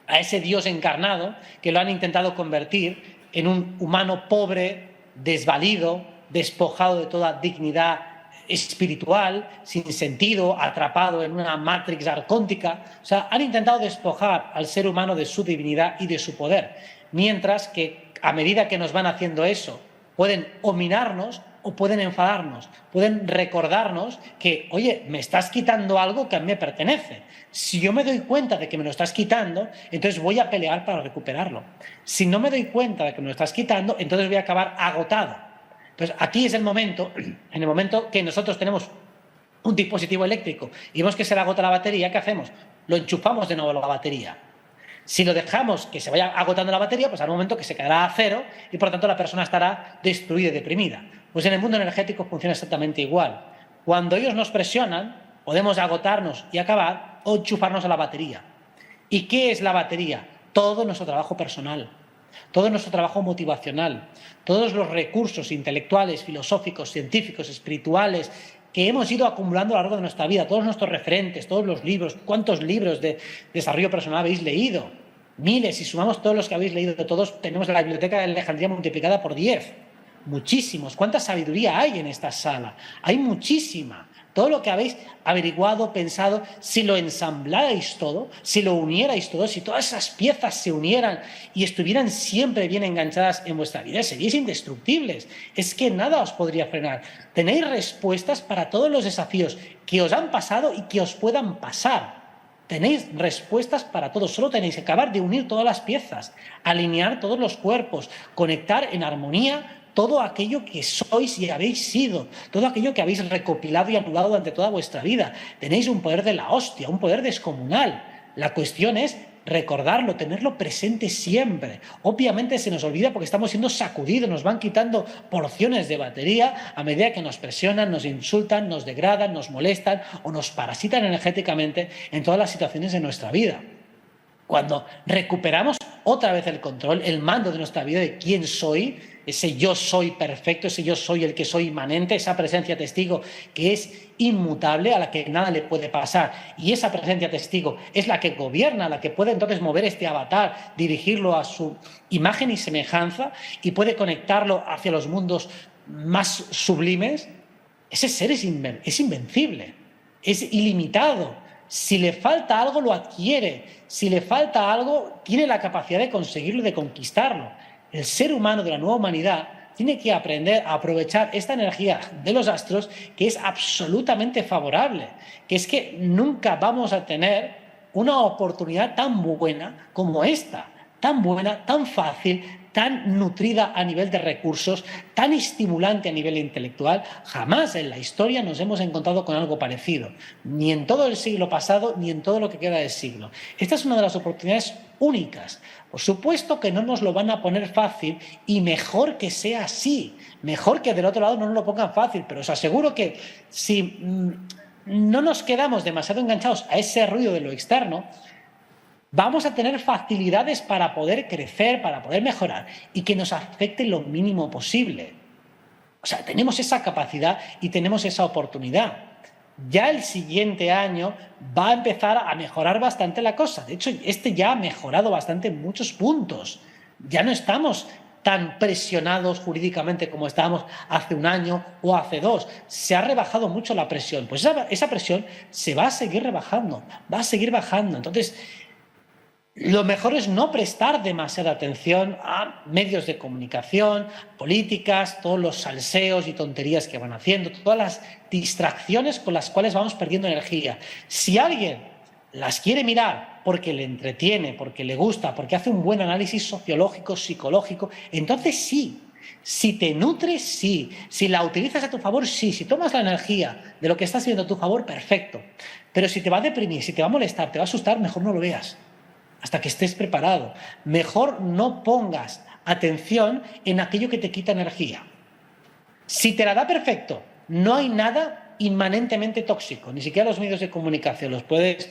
Speaker 1: a ese Dios encarnado que lo han intentado convertir en un humano pobre, desvalido, despojado de toda dignidad espiritual, sin sentido, atrapado en una matrix arcóntica. O sea, han intentado despojar al ser humano de su divinidad y de su poder, mientras que a medida que nos van haciendo eso, pueden o minarnos o pueden enfadarnos, pueden recordarnos que, oye, me estás quitando algo que a mí me pertenece. Si yo me doy cuenta de que me lo estás quitando, entonces voy a pelear para recuperarlo. Si no me doy cuenta de que me lo estás quitando, entonces voy a acabar agotado. Entonces aquí es el momento, en el momento que nosotros tenemos un dispositivo eléctrico y vemos que se le agota la batería, ¿qué hacemos? Lo enchufamos de nuevo a la batería. Si lo dejamos que se vaya agotando la batería, pues habrá un momento que se quedará a cero y por lo tanto la persona estará destruida y deprimida. Pues en el mundo energético funciona exactamente igual. Cuando ellos nos presionan, podemos agotarnos y acabar o enchufarnos a la batería. ¿Y qué es la batería? Todo nuestro trabajo personal, todo nuestro trabajo motivacional, todos los recursos intelectuales, filosóficos, científicos, espirituales que hemos ido acumulando a lo largo de nuestra vida, todos nuestros referentes, todos los libros. ¿Cuántos libros de desarrollo personal habéis leído? miles, si sumamos todos los que habéis leído, todos tenemos la biblioteca de Alejandría multiplicada por 10. Muchísimos. ¿Cuánta sabiduría hay en esta sala? Hay muchísima. Todo lo que habéis averiguado, pensado, si lo ensamblarais todo, si lo unierais todo, si todas esas piezas se unieran y estuvieran siempre bien enganchadas en vuestra vida, seríais indestructibles. Es que nada os podría frenar. Tenéis respuestas para todos los desafíos que os han pasado y que os puedan pasar. Tenéis respuestas para todo. Solo tenéis que acabar de unir todas las piezas, alinear todos los cuerpos, conectar en armonía todo aquello que sois y habéis sido, todo aquello que habéis recopilado y anulado durante toda vuestra vida. Tenéis un poder de la hostia, un poder descomunal. La cuestión es recordarlo, tenerlo presente siempre. Obviamente se nos olvida porque estamos siendo sacudidos, nos van quitando porciones de batería a medida que nos presionan, nos insultan, nos degradan, nos molestan o nos parasitan energéticamente en todas las situaciones de nuestra vida. Cuando recuperamos otra vez el control, el mando de nuestra vida, de quién soy, ese yo soy perfecto, ese yo soy el que soy inmanente, esa presencia testigo que es inmutable, a la que nada le puede pasar, y esa presencia testigo es la que gobierna, la que puede entonces mover este avatar, dirigirlo a su imagen y semejanza y puede conectarlo hacia los mundos más sublimes. Ese ser es invencible, es ilimitado. Si le falta algo, lo adquiere. Si le falta algo, tiene la capacidad de conseguirlo, de conquistarlo. El ser humano de la nueva humanidad tiene que aprender a aprovechar esta energía de los astros, que es absolutamente favorable, que es que nunca vamos a tener una oportunidad tan buena como esta, tan buena, tan fácil, tan nutrida a nivel de recursos, tan estimulante a nivel intelectual. Jamás en la historia nos hemos encontrado con algo parecido, ni en todo el siglo pasado, ni en todo lo que queda del siglo. Esta es una de las oportunidades únicas. Por supuesto que no nos lo van a poner fácil y mejor que sea así, mejor que del otro lado no nos lo pongan fácil, pero os aseguro que si no nos quedamos demasiado enganchados a ese ruido de lo externo, vamos a tener facilidades para poder crecer, para poder mejorar y que nos afecte lo mínimo posible. O sea, tenemos esa capacidad y tenemos esa oportunidad. Ya el siguiente año va a empezar a mejorar bastante la cosa. De hecho, este ya ha mejorado bastante en muchos puntos. Ya no estamos tan presionados jurídicamente como estábamos hace un año o hace 2. Se ha rebajado mucho la presión. Pues esa presión se va a seguir rebajando, va a seguir bajando. Entonces, lo mejor es no prestar demasiada atención a medios de comunicación, políticas, todos los salseos y tonterías que van haciendo, todas las distracciones con las cuales vamos perdiendo energía. Si alguien las quiere mirar porque le entretiene, porque le gusta, porque hace un buen análisis sociológico, psicológico, entonces sí. Si te nutres, sí. Si la utilizas a tu favor, sí. Si tomas la energía de lo que estás haciendo a tu favor, perfecto. Pero si te va a deprimir, si te va a molestar, te va a asustar, mejor no lo veas. Hasta que estés preparado. Mejor no pongas atención en aquello que te quita energía. Si te la da, perfecto. No hay nada inmanentemente tóxico. Ni siquiera los medios de comunicación. Los puedes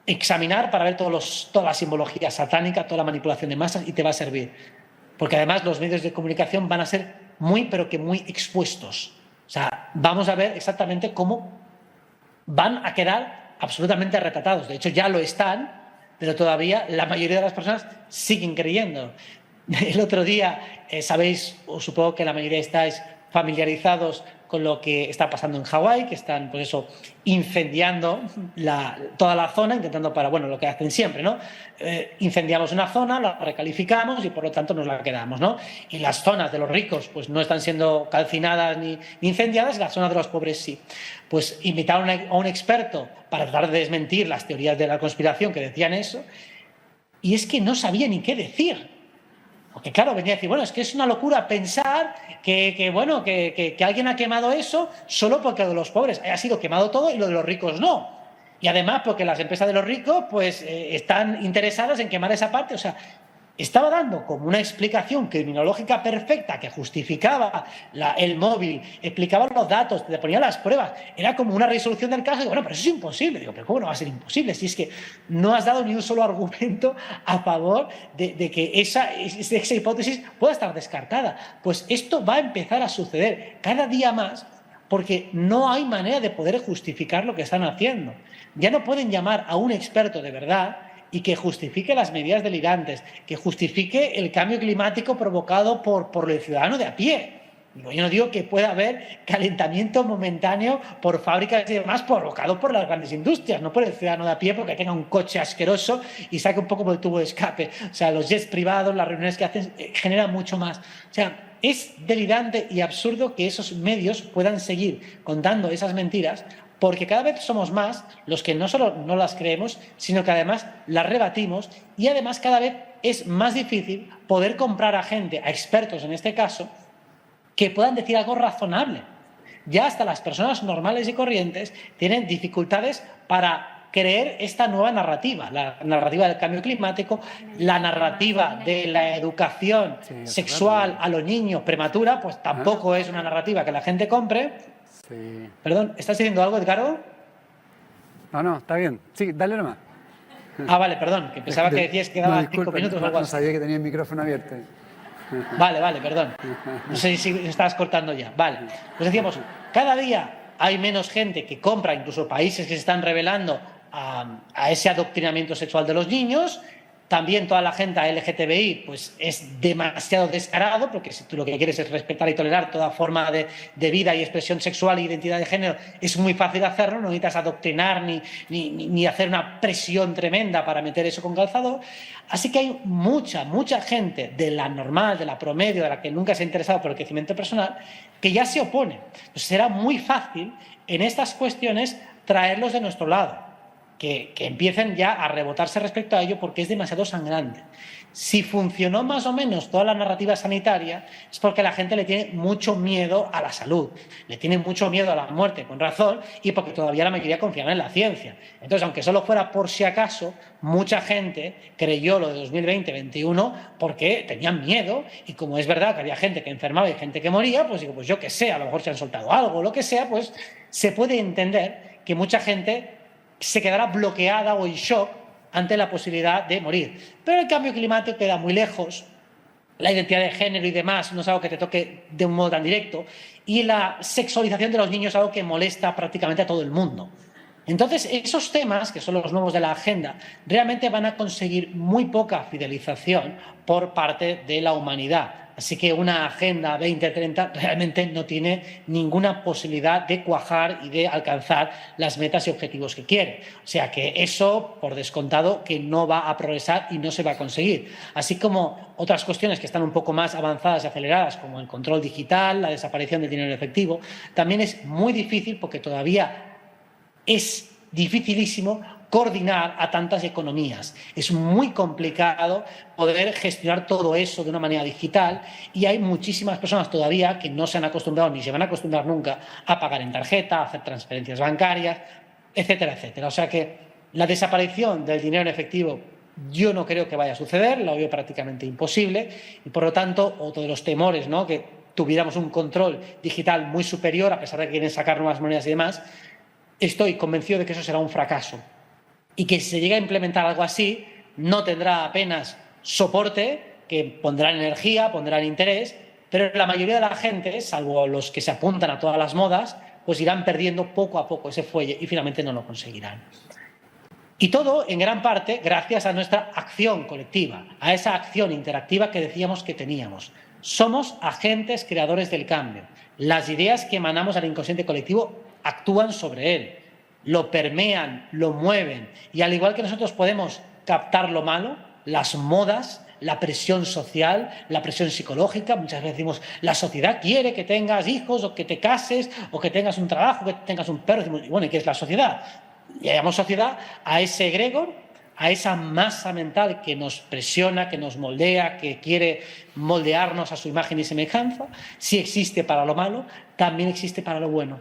Speaker 1: examinar para ver toda la simbología satánica, toda la manipulación de masas y te va a servir. Porque además los medios de comunicación van a ser pero que muy expuestos. O sea, vamos a ver exactamente cómo van a quedar absolutamente retratados. De hecho, ya lo están, pero todavía la mayoría de las personas siguen creyendo. El otro día, sabéis, o supongo que la mayoría estáis familiarizados con lo que está pasando en Hawái, que están, pues eso, incendiando toda la zona, intentando lo que hacen siempre, ¿no? Incendiamos una zona, la recalificamos y por lo tanto nos la quedamos, ¿no? Y las zonas de los ricos, pues no están siendo calcinadas ni incendiadas, y las zonas de los pobres sí. Pues invitaron a un experto para tratar de desmentir las teorías de la conspiración que decían eso, y es que no sabía ni qué decir. Porque claro, venía a decir, es que es una locura pensar que alguien ha quemado eso solo porque lo de los pobres ha sido quemado todo y lo de los ricos no. Y además porque las empresas de los ricos pues están interesadas en quemar esa parte. O sea, estaba dando como una explicación criminológica perfecta que justificaba el móvil, explicaba los datos, te ponía las pruebas. Era como una resolución del caso. Y pero eso es imposible. Digo, pero ¿cómo no va a ser imposible? Si es que no has dado ni un solo argumento a favor de que esa hipótesis pueda estar descartada. Pues esto va a empezar a suceder cada día más porque no hay manera de poder justificar lo que están haciendo. Ya no pueden llamar a un experto de verdad y que justifique las medidas delirantes, que justifique el cambio climático provocado por el ciudadano de a pie. Yo no digo que pueda haber calentamiento momentáneo por fábricas y demás provocado por las grandes industrias, no por el ciudadano de a pie porque tenga un coche asqueroso y saque un poco por el tubo de escape. O sea, los jets privados, las reuniones que hacen, generan mucho más. O sea, es delirante y absurdo que esos medios puedan seguir contando esas mentiras, porque cada vez somos más los que no solo no las creemos, sino que además las rebatimos, y además cada vez es más difícil poder comprar a gente, a expertos en este caso, que puedan decir algo razonable. Ya hasta las personas normales y corrientes tienen dificultades para creer esta nueva narrativa, la narrativa del cambio climático, la narrativa de la educación sexual a los niños prematura, pues tampoco es una narrativa que la gente compre.
Speaker 3: Sí.
Speaker 1: Perdón, ¿estás diciendo algo, Edgardo?
Speaker 3: No, está bien. Sí, dale nomás.
Speaker 1: Vale, perdón, que pensaba que decías que daban 5 minutos o algo así.
Speaker 3: No sabía que tenía el micrófono abierto.
Speaker 1: Vale, perdón. No sé si estabas cortando ya. Vale. Pues decíamos, cada día hay menos gente que compra, incluso países que se están revelando a ese adoctrinamiento sexual de los niños. También toda la agenda LGTBI pues es demasiado descarado, porque si tú lo que quieres es respetar y tolerar toda forma de vida y expresión sexual e identidad de género, es muy fácil hacerlo, no necesitas adoctrinar ni hacer una presión tremenda para meter eso con calzador. Así que hay mucha gente de la normal, de la promedio, de la que nunca se ha interesado por el crecimiento personal, que ya se opone. Pues será muy fácil en estas cuestiones traerlos de nuestro lado. Que empiecen ya a rebotarse respecto a ello porque es demasiado sangrante. Si funcionó más o menos toda la narrativa sanitaria es porque la gente le tiene mucho miedo a la salud, le tiene mucho miedo a la muerte, con razón, y porque todavía la mayoría confiaba en la ciencia. Entonces, aunque solo fuera por si acaso, mucha gente creyó lo de 2020-2021 porque tenían miedo, y como es verdad que había gente que enfermaba y gente que moría, pues digo, pues yo qué sé, a lo mejor se han soltado algo, lo que sea, pues se puede entender que mucha gente se quedará bloqueada o en shock ante la posibilidad de morir. Pero el cambio climático queda muy lejos, la identidad de género y demás no es algo que te toque de un modo tan directo, y la sexualización de los niños es algo que molesta prácticamente a todo el mundo. Entonces, esos temas, que son los nuevos de la agenda, realmente van a conseguir muy poca fidelización por parte de la humanidad. Así que una Agenda 2030 realmente no tiene ninguna posibilidad de cuajar y de alcanzar las metas y objetivos que quiere. O sea que eso, por descontado, que no va a progresar y no se va a conseguir. Así como otras cuestiones que están un poco más avanzadas y aceleradas, como el control digital, la desaparición del dinero efectivo, también es muy difícil porque todavía es dificilísimo coordinar a tantas economías. Es muy complicado poder gestionar todo eso de una manera digital y hay muchísimas personas todavía que no se han acostumbrado ni se van a acostumbrar nunca a pagar en tarjeta, a hacer transferencias bancarias, etcétera, etcétera. O sea que la desaparición del dinero en efectivo yo no creo que vaya a suceder, lo veo prácticamente imposible y por lo tanto otro de los temores, ¿no?, que tuviéramos un control digital muy superior a pesar de que quieren sacar nuevas monedas y demás. Estoy convencido de que eso será un fracaso y que si se llega a implementar algo así no tendrá apenas soporte, que pondrán energía, pondrán interés, pero la mayoría de la gente, salvo los que se apuntan a todas las modas, pues irán perdiendo poco a poco ese fuelle y finalmente no lo conseguirán. Y todo, en gran parte, gracias a nuestra acción colectiva, a esa acción interactiva que decíamos que teníamos. Somos agentes creadores del cambio. Las ideas que emanamos al inconsciente colectivo actúan sobre él, lo permean, lo mueven. Y al igual que nosotros podemos captar lo malo, las modas, la presión social, la presión psicológica, muchas veces decimos, la sociedad quiere que tengas hijos o que te cases o que tengas un trabajo, que tengas un perro. Y bueno, ¿y qué es la sociedad? Llamamos sociedad a ese egregor, a esa masa mental que nos presiona, que nos moldea, que quiere moldearnos a su imagen y semejanza. Si existe para lo malo, también existe para lo bueno.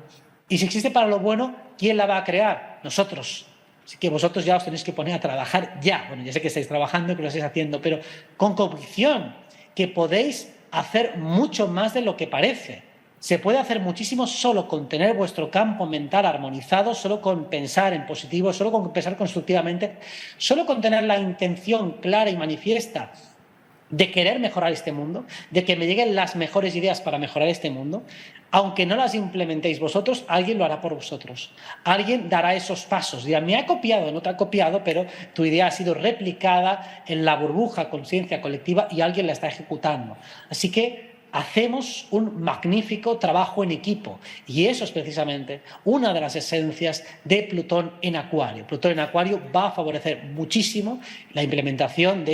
Speaker 1: Y si existe para lo bueno, ¿quién la va a crear? Nosotros. Así que vosotros ya os tenéis que poner a trabajar ya. Bueno, ya sé que estáis trabajando, que lo estáis haciendo, pero con convicción, que podéis hacer mucho más de lo que parece. Se puede hacer muchísimo solo con tener vuestro campo mental armonizado, solo con pensar en positivo, solo con pensar constructivamente, solo con tener la intención clara y manifiesta de querer mejorar este mundo, de que me lleguen las mejores ideas para mejorar este mundo, aunque no las implementéis vosotros, alguien lo hará por vosotros. Alguien dará esos pasos. Dirá, me ha copiado, no te ha copiado, pero tu idea ha sido replicada en la burbuja conciencia colectiva y alguien la está ejecutando. Así que hacemos un magnífico trabajo en equipo y eso es precisamente una de las esencias de Plutón en Acuario. Plutón en Acuario va a favorecer muchísimo la implementación de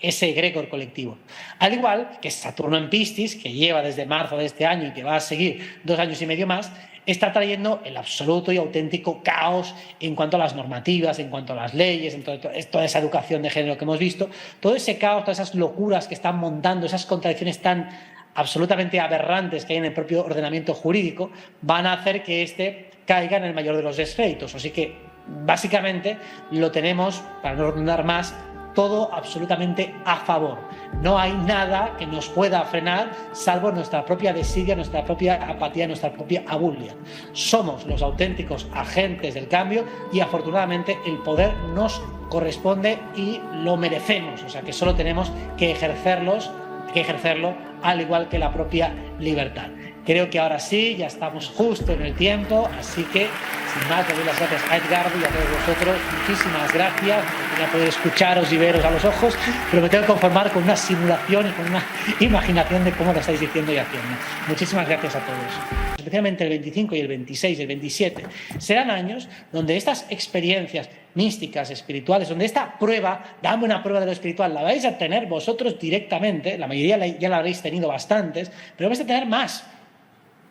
Speaker 1: ese egregor colectivo. Al igual que Saturno en Piscis, que lleva desde marzo de este año y que va a seguir 2 años y medio más, está trayendo el absoluto y auténtico caos en cuanto a las normativas, en cuanto a las leyes, en toda esa educación de género que hemos visto, todo ese caos, todas esas locuras que están montando, esas contradicciones tan absolutamente aberrantes que hay en el propio ordenamiento jurídico, van a hacer que este caiga en el mayor de los descréditos. Así que, básicamente, lo tenemos, para no redundar más, todo absolutamente a favor. No hay nada que nos pueda frenar salvo nuestra propia desidia, nuestra propia apatía, nuestra propia abulia. Somos los auténticos agentes del cambio y afortunadamente el poder nos corresponde y lo merecemos. O sea que solo tenemos que ejercerlo al igual que la propia libertad. Creo que ahora sí, ya estamos justo en el tiempo, así que sin más, le doy las gracias a Edgardo y a todos vosotros. Muchísimas gracias. Voy a poder escucharos y veros a los ojos, pero me tengo que conformar con una simulación y con una imaginación de cómo lo estáis diciendo y haciendo. Muchísimas gracias a todos. Especialmente el 25 y el 26 y el 27 serán años donde estas experiencias místicas, espirituales, donde esta prueba, dame una prueba de lo espiritual, la vais a tener vosotros directamente, la mayoría ya la habréis tenido bastantes, pero vais a tener más.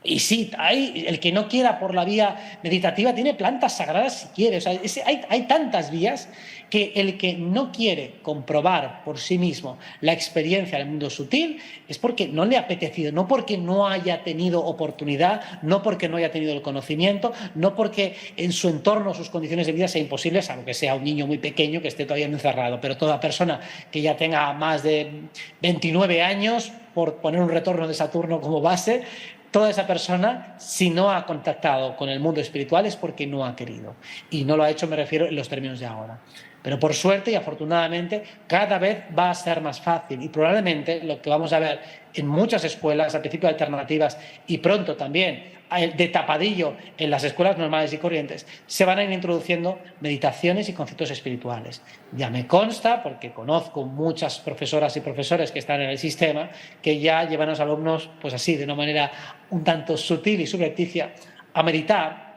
Speaker 1: Y sí, el que no quiera por la vía meditativa tiene plantas sagradas si quiere. O sea, hay tantas vías que el que no quiere comprobar por sí mismo la experiencia del mundo sutil es porque no le ha apetecido, no porque no haya tenido oportunidad, no porque no haya tenido el conocimiento, no porque en su entorno sus condiciones de vida sean imposibles, salvo que sea un niño muy pequeño que esté todavía encerrado. Pero toda persona que ya tenga más de 29 años, por poner un retorno de Saturno como base, toda esa persona, si no ha contactado con el mundo espiritual es porque no ha querido. Y no lo ha hecho, me refiero, en los términos de ahora. Pero por suerte y afortunadamente cada vez va a ser más fácil y probablemente lo que vamos a ver en muchas escuelas, al principio alternativas y pronto también de tapadillo en las escuelas normales y corrientes, se van a ir introduciendo meditaciones y conceptos espirituales. Ya me consta, porque conozco muchas profesoras y profesores que están en el sistema, que ya llevan a los alumnos, pues así, de una manera un tanto sutil y subrepticia, a meditar,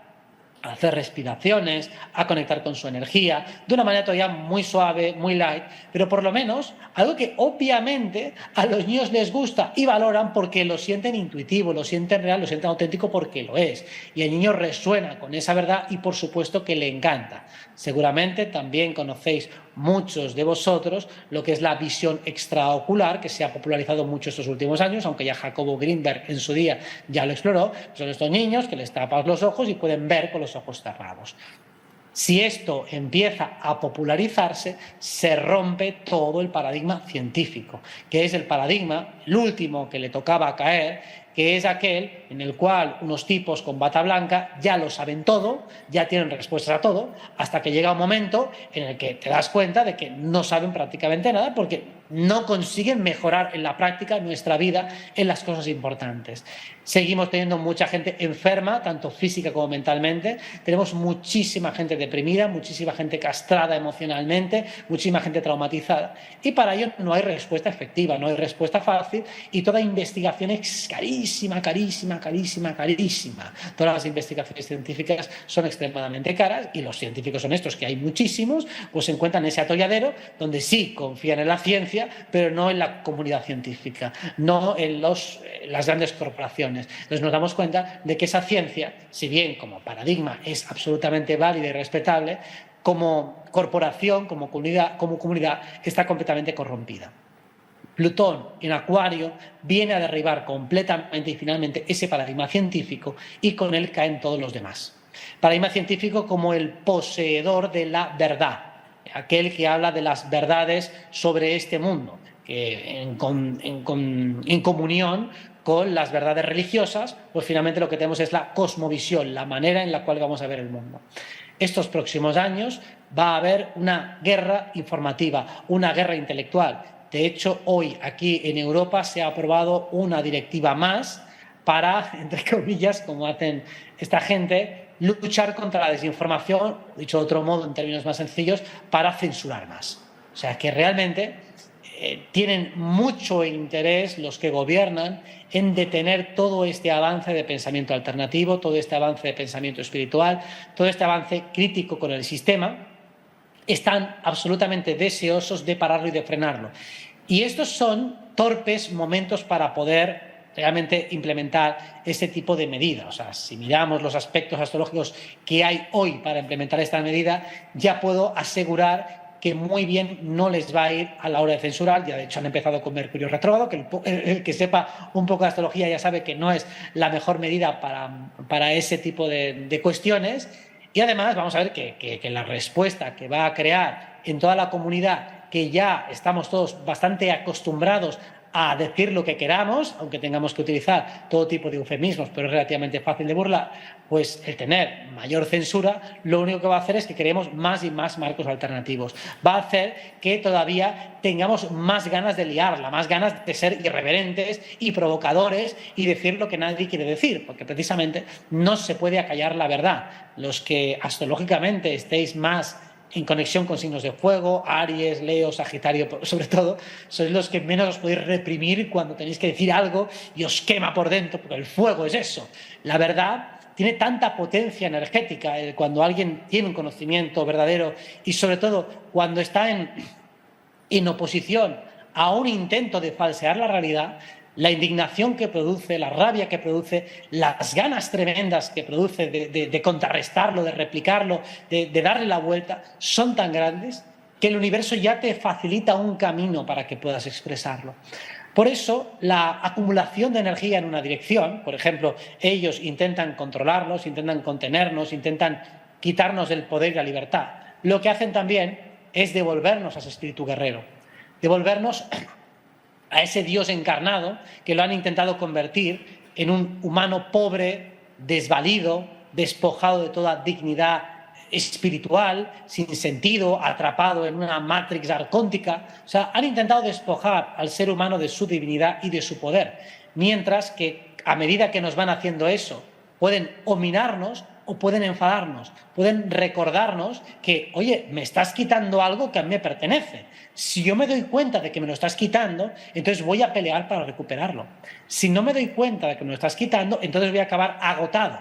Speaker 1: a hacer respiraciones, a conectar con su energía, de una manera todavía muy suave, muy light, pero por lo menos algo que obviamente a los niños les gusta y valoran porque lo sienten intuitivo, lo sienten real, lo sienten auténtico porque lo es. Y el niño resuena con esa verdad y por supuesto que le encanta. Seguramente también conocéis muchos de vosotros lo que es la visión extraocular, que se ha popularizado mucho estos últimos años, aunque ya Jacobo Greenberg en su día ya lo exploró. Son estos niños que les tapas los ojos y pueden ver con los ojos cerrados. Si esto empieza a popularizarse, se rompe todo el paradigma científico, que es el paradigma, el último que le tocaba caer, que es aquel en el cual unos tipos con bata blanca ya lo saben todo, ya tienen respuestas a todo, hasta que llega un momento en el que te das cuenta de que no saben prácticamente nada porque no consiguen mejorar en la práctica nuestra vida en las cosas importantes. Seguimos teniendo mucha gente enferma, tanto física como mentalmente. Tenemos muchísima gente deprimida, muchísima gente castrada emocionalmente, muchísima gente traumatizada. Y para ello no hay respuesta efectiva, no hay respuesta fácil y toda investigación es carísima, carísima, carísima, carísima. Todas las investigaciones científicas son extremadamente caras y los científicos honestos, que hay muchísimos, pues se encuentran en ese atolladero donde sí confían en la ciencia, pero no en la comunidad científica, no en las grandes corporaciones. Entonces nos damos cuenta de que esa ciencia, si bien como paradigma es absolutamente válida y respetable, como corporación, como comunidad está completamente corrompida. Plutón en Acuario viene a derribar completamente y finalmente ese paradigma científico y con él caen todos los demás. Paradigma científico como el poseedor de la verdad, aquel que habla de las verdades sobre este mundo, que en comunión con las verdades religiosas, pues finalmente lo que tenemos es la cosmovisión, la manera en la cual vamos a ver el mundo. Estos próximos años va a haber una guerra informativa, una guerra intelectual, De hecho, hoy aquí en Europa se ha aprobado una directiva más para, entre comillas, como hacen esta gente, luchar contra la desinformación, dicho de otro modo, en términos más sencillos, para censurar más. O sea, que realmente tienen mucho interés los que gobiernan en detener todo este avance de pensamiento alternativo, todo este avance de pensamiento espiritual, todo este avance crítico con el sistema. Están absolutamente deseosos de pararlo y de frenarlo. Y estos son torpes momentos para poder realmente implementar este tipo de medidas. O sea, si miramos los aspectos astrológicos que hay hoy para implementar esta medida, ya puedo asegurar que muy bien no les va a ir a la hora de censurar. Ya de hecho han empezado con Mercurio retrógrado, que el que sepa un poco de astrología ya sabe que no es la mejor medida para ese tipo de cuestiones. Y además vamos a ver que la respuesta que va a crear en toda la comunidad, que ya estamos todos bastante acostumbrados a decir lo que queramos, aunque tengamos que utilizar todo tipo de eufemismos, pero es relativamente fácil de burlar, pues el tener mayor censura lo único que va a hacer es que creemos más y más marcos alternativos. Va a hacer que todavía tengamos más ganas de liarla, más ganas de ser irreverentes y provocadores y decir lo que nadie quiere decir, porque precisamente no se puede acallar la verdad. Los que astrológicamente estéis más en conexión con signos de fuego, Aries, Leo, Sagitario, sobre todo, sois los que menos os podéis reprimir cuando tenéis que decir algo y os quema por dentro, porque el fuego es eso. La verdad tiene tanta potencia energética cuando alguien tiene un conocimiento verdadero y sobre todo cuando está en oposición a un intento de falsear la realidad. La indignación que produce, la rabia que produce, las ganas tremendas que produce de contrarrestarlo, de replicarlo, de darle la vuelta, son tan grandes que el universo ya te facilita un camino para que puedas expresarlo. Por eso, la acumulación de energía en una dirección, por ejemplo, ellos intentan controlarnos, intentan contenernos, intentan quitarnos el poder y la libertad. Lo que hacen también es devolvernos a ese espíritu guerrero, devolvernos a ese Dios encarnado que lo han intentado convertir en un humano pobre, desvalido, despojado de toda dignidad espiritual, sin sentido, atrapado en una matrix arcóntica. O sea, han intentado despojar al ser humano de su divinidad y de su poder, mientras que a medida que nos van haciendo eso, pueden o minarnos o pueden enfadarnos, pueden recordarnos que, oye, me estás quitando algo que a mí me pertenece. Si yo me doy cuenta de que me lo estás quitando, entonces voy a pelear para recuperarlo. Si no me doy cuenta de que me lo estás quitando, entonces voy a acabar agotado.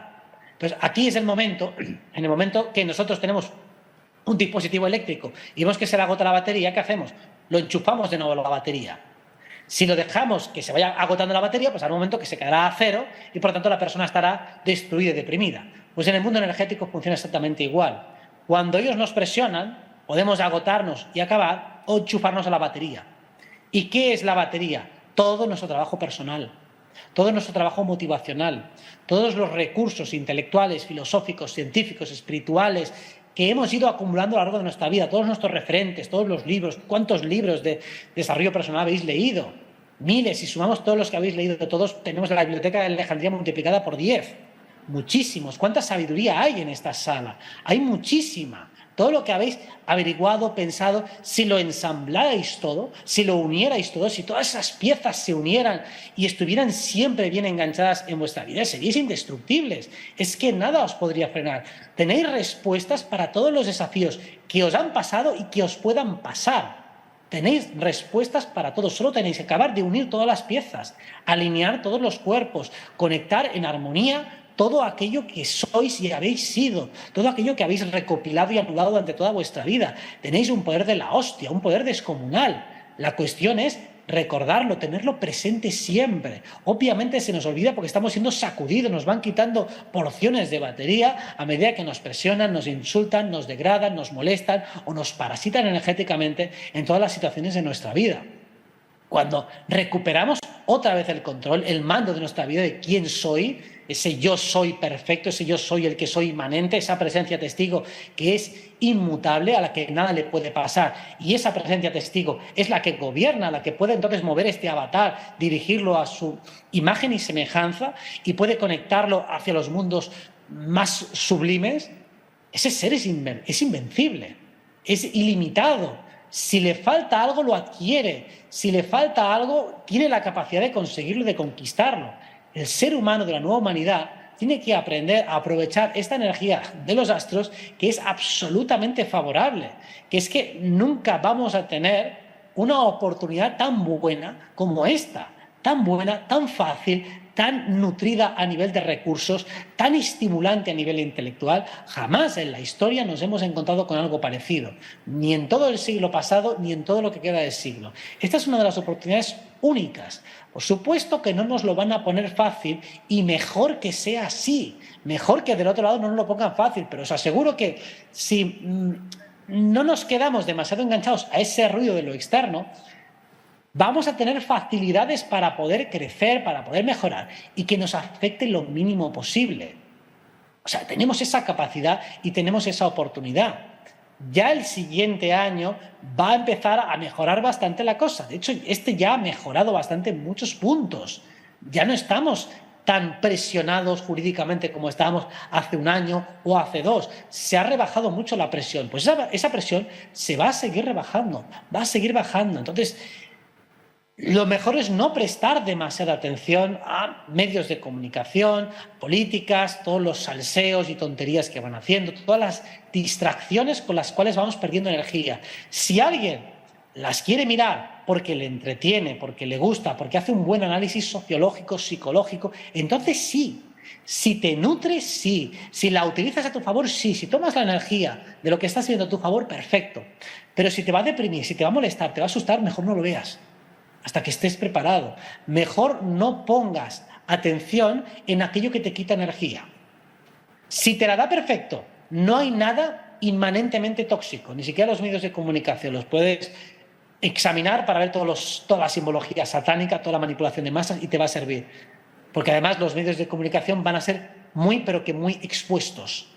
Speaker 1: Entonces, aquí es el momento, en el momento que nosotros tenemos un dispositivo eléctrico y vemos que se le agota la batería, ¿qué hacemos? Lo enchufamos de nuevo a la batería. Si lo dejamos que se vaya agotando la batería, pues al momento que se quedará a cero y por lo tanto la persona estará destruida y deprimida. Pues en el mundo energético funciona exactamente igual. Cuando ellos nos presionan, podemos agotarnos y acabar o enchufarnos a la batería. ¿Y qué es la batería? Todo nuestro trabajo personal, todo nuestro trabajo motivacional, todos los recursos intelectuales, filosóficos, científicos, espirituales que hemos ido acumulando a lo largo de nuestra vida, todos nuestros referentes, todos los libros. ¿Cuántos libros de desarrollo personal habéis leído? Miles, si sumamos todos los que habéis leído, todos tenemos la biblioteca de Alejandría multiplicada por 10. Muchísimos. ¿Cuánta sabiduría hay en esta sala? Hay muchísima. Todo lo que habéis averiguado, pensado, si lo ensamblarais todo, si lo unierais todo, si todas esas piezas se unieran y estuvieran siempre bien enganchadas en vuestra vida, seríais indestructibles. Es que nada os podría frenar. Tenéis respuestas para todos los desafíos que os han pasado y que os puedan pasar. Tenéis respuestas para todo, solo tenéis que acabar de unir todas las piezas, alinear todos los cuerpos, conectar en armonía todo aquello que sois y habéis sido, todo aquello que habéis recopilado y anulado durante toda vuestra vida. Tenéis un poder de la hostia, un poder descomunal. La cuestión es recordarlo, tenerlo presente siempre. Obviamente se nos olvida porque estamos siendo sacudidos, nos van quitando porciones de batería a medida que nos presionan, nos insultan, nos degradan, nos molestan o nos parasitan energéticamente en todas las situaciones de nuestra vida. Cuando recuperamos otra vez el control, el mando de nuestra vida, de quién soy, ese yo soy perfecto, ese yo soy el que soy inmanente, esa presencia testigo que es inmutable, a la que nada le puede pasar, y esa presencia testigo es la que gobierna, la que puede entonces mover este avatar, dirigirlo a su imagen y semejanza y puede conectarlo hacia los mundos más sublimes. Ese ser es invencible, es ilimitado. Si le falta algo, lo adquiere. Si le falta algo, tiene la capacidad de conseguirlo y de conquistarlo. El ser humano de la nueva humanidad tiene que aprender a aprovechar esta energía de los astros, que es absolutamente favorable, que es que nunca vamos a tener una oportunidad tan buena como esta, tan buena, tan fácil, tan nutrida a nivel de recursos, tan estimulante a nivel intelectual. Jamás en la historia nos hemos encontrado con algo parecido, ni en todo el siglo pasado, ni en todo lo que queda del siglo. Esta es una de las oportunidades únicas. Por supuesto que no nos lo van a poner fácil, y mejor que sea así, mejor que del otro lado no nos lo pongan fácil, pero os aseguro que si no nos quedamos demasiado enganchados a ese ruido de lo externo, vamos a tener facilidades para poder crecer, para poder mejorar, y que nos afecte lo mínimo posible. O sea, tenemos esa capacidad y tenemos esa oportunidad. Ya el siguiente año va a empezar a mejorar bastante la cosa. De hecho, este ya ha mejorado bastante en muchos puntos. Ya no estamos tan presionados jurídicamente como estábamos hace un año o hace 2. Se ha rebajado mucho la presión. Pues esa presión se va a seguir rebajando, va a seguir bajando. Entonces, lo mejor es no prestar demasiada atención a medios de comunicación, políticas, todos los salseos y tonterías que van haciendo, todas las distracciones con las cuales vamos perdiendo energía. Si alguien las quiere mirar porque le entretiene, porque le gusta, porque hace un buen análisis sociológico, psicológico, entonces sí. Si te nutres, sí. Si la utilizas a tu favor, sí. Si tomas la energía de lo que estás viendo a tu favor, perfecto. Pero si te va a deprimir, si te va a molestar, te va a asustar, mejor no lo veas hasta que estés preparado. Mejor no pongas atención en aquello que te quita energía. Si te la da, perfecto. No hay nada inmanentemente tóxico, ni siquiera los medios de comunicación. Los puedes examinar para ver toda la simbología satánica, toda la manipulación de masas, y te va a servir. Porque además los medios de comunicación van a ser muy, pero que muy expuestos.